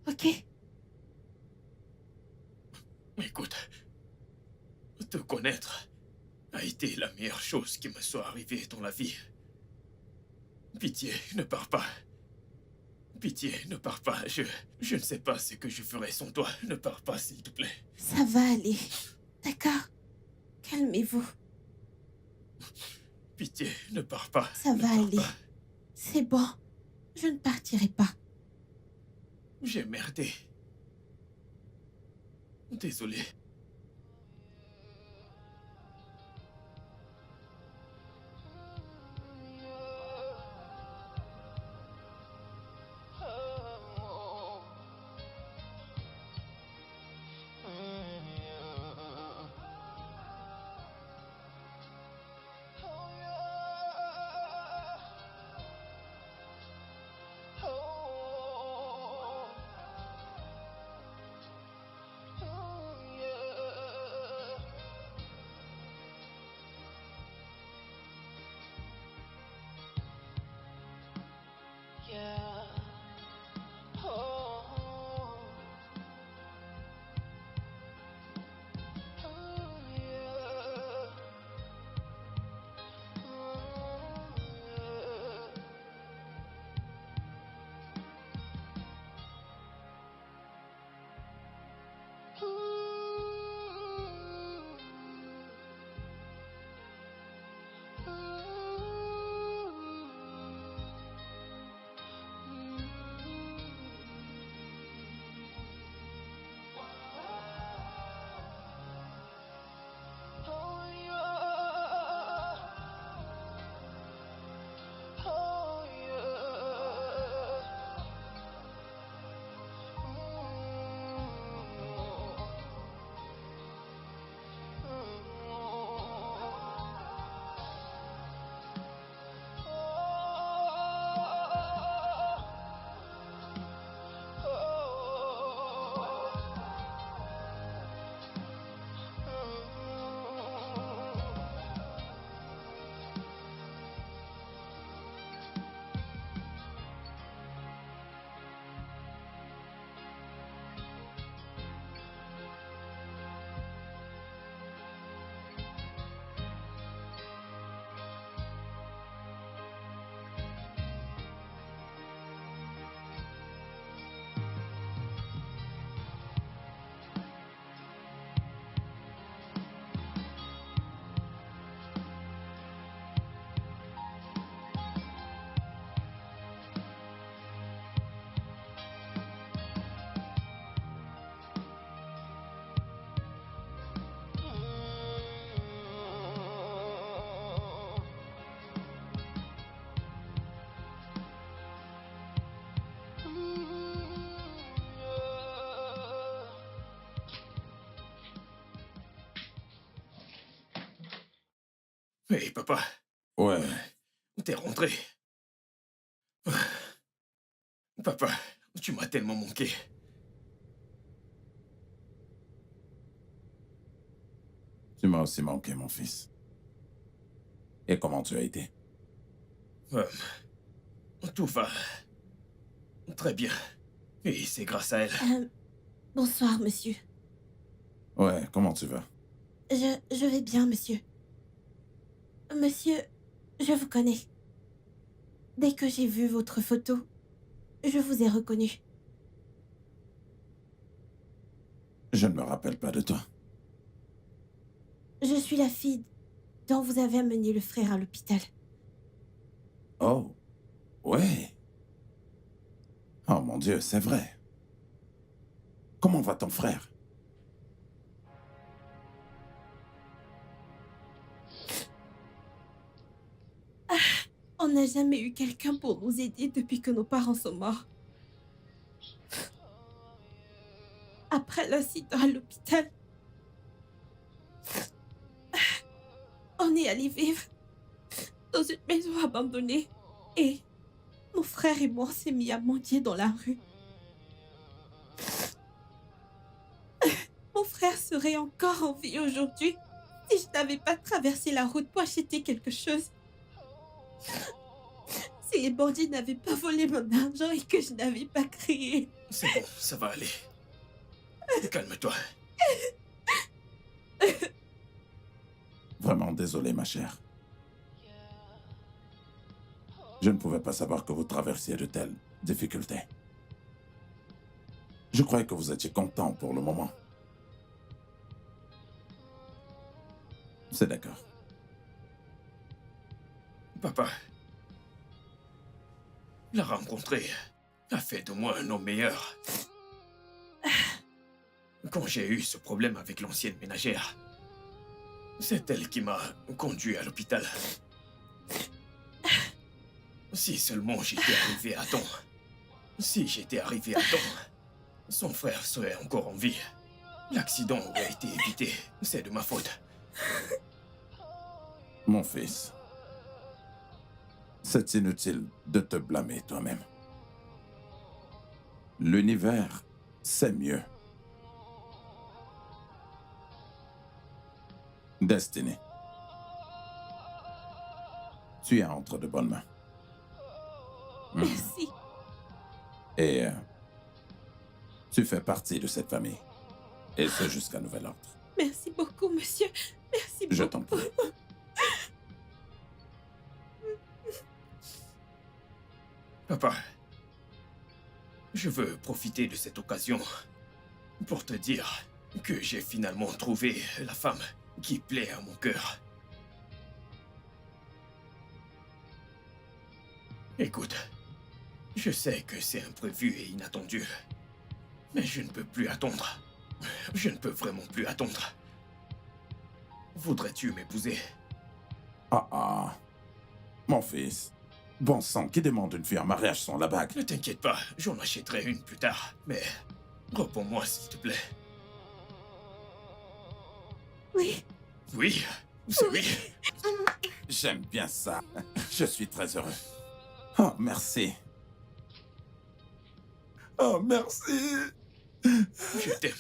Speaker 1: Ok?
Speaker 2: Écoute, te connaître a été la meilleure chose qui me soit arrivée dans la vie. Pitié, ne pars pas. Pitié, ne pars pas. Je ne sais pas ce que je ferais sans toi. Ne pars pas, s'il te plaît.
Speaker 1: Ça va aller. D'accord? Calmez-vous.
Speaker 2: Pitié, ne pars pas.
Speaker 1: Ça
Speaker 2: Ne
Speaker 1: va
Speaker 2: pars
Speaker 1: aller.
Speaker 2: pas.
Speaker 1: C'est bon. Je ne partirai pas.
Speaker 2: J'ai merdé. Désolé.
Speaker 10: Oh
Speaker 2: Hé, papa,
Speaker 6: Ouais.
Speaker 2: t'es rentré. Papa, tu m'as tellement manqué.
Speaker 6: Tu m'as aussi manqué, mon fils. Et comment tu as été?
Speaker 2: Tout va très bien. Et c'est grâce à elle.
Speaker 1: Bonsoir, monsieur.
Speaker 6: Ouais, comment tu vas?
Speaker 1: Je vais bien, monsieur. Monsieur, je vous connais. Dès que j'ai vu votre photo, je vous ai reconnu.
Speaker 6: Je ne me rappelle pas de toi.
Speaker 1: Je suis la fille dont vous avez amené le frère à l'hôpital.
Speaker 6: Oh, ouais. Oh mon Dieu, c'est vrai. Comment va ton frère?
Speaker 1: On n'a jamais eu quelqu'un pour nous aider depuis que nos parents sont morts. Après l'incident à l'hôpital, on est allé vivre dans une maison abandonnée et mon frère et moi on s'est mis à mendier dans la rue. Mon frère serait encore en vie aujourd'hui si je n'avais pas traversé la route pour acheter quelque chose. Si les bandits n'avaient pas volé mon argent et que je n'avais pas crié.
Speaker 2: C'est bon, ça va aller. Calme-toi.
Speaker 6: Vraiment désolé, ma chère. Je ne pouvais pas savoir que vous traversiez de telles difficultés. Je croyais que vous étiez content pour le moment. C'est d'accord.
Speaker 2: Papa, la rencontrer a fait de moi un homme meilleur. Quand j'ai eu ce problème avec l'ancienne ménagère, c'est elle qui m'a conduit à l'hôpital. Si seulement j'étais arrivé à temps. Si j'étais arrivé à temps, son frère serait encore en vie. L'accident aurait été évité. C'est de ma faute.
Speaker 6: Mon fils, c'est inutile de te blâmer toi-même. L'univers, c'est mieux. Destinée. Tu es entre de bonnes mains.
Speaker 1: Merci.
Speaker 6: Et tu fais partie de cette famille. Et ce jusqu'à nouvel ordre.
Speaker 1: Merci beaucoup, monsieur. Merci beaucoup.
Speaker 6: Je t'en prie.
Speaker 2: Papa, je veux profiter de cette occasion pour te dire que j'ai finalement trouvé la femme qui plaît à mon cœur. Écoute, je sais que c'est imprévu et inattendu, mais je ne peux plus attendre. Je ne peux vraiment plus attendre. Voudrais-tu m'épouser?
Speaker 6: Ah. Mon fils. Bon sang, qui demande une fille en mariage sans la bague?
Speaker 2: Ne t'inquiète pas, j'en achèterai une plus tard, mais réponds-moi s'il te plaît.
Speaker 1: Oui.
Speaker 2: Oui, c'est oui.
Speaker 6: J'aime bien ça. Je suis très heureux. Oh, merci. Oh, merci.
Speaker 2: Je t'aime.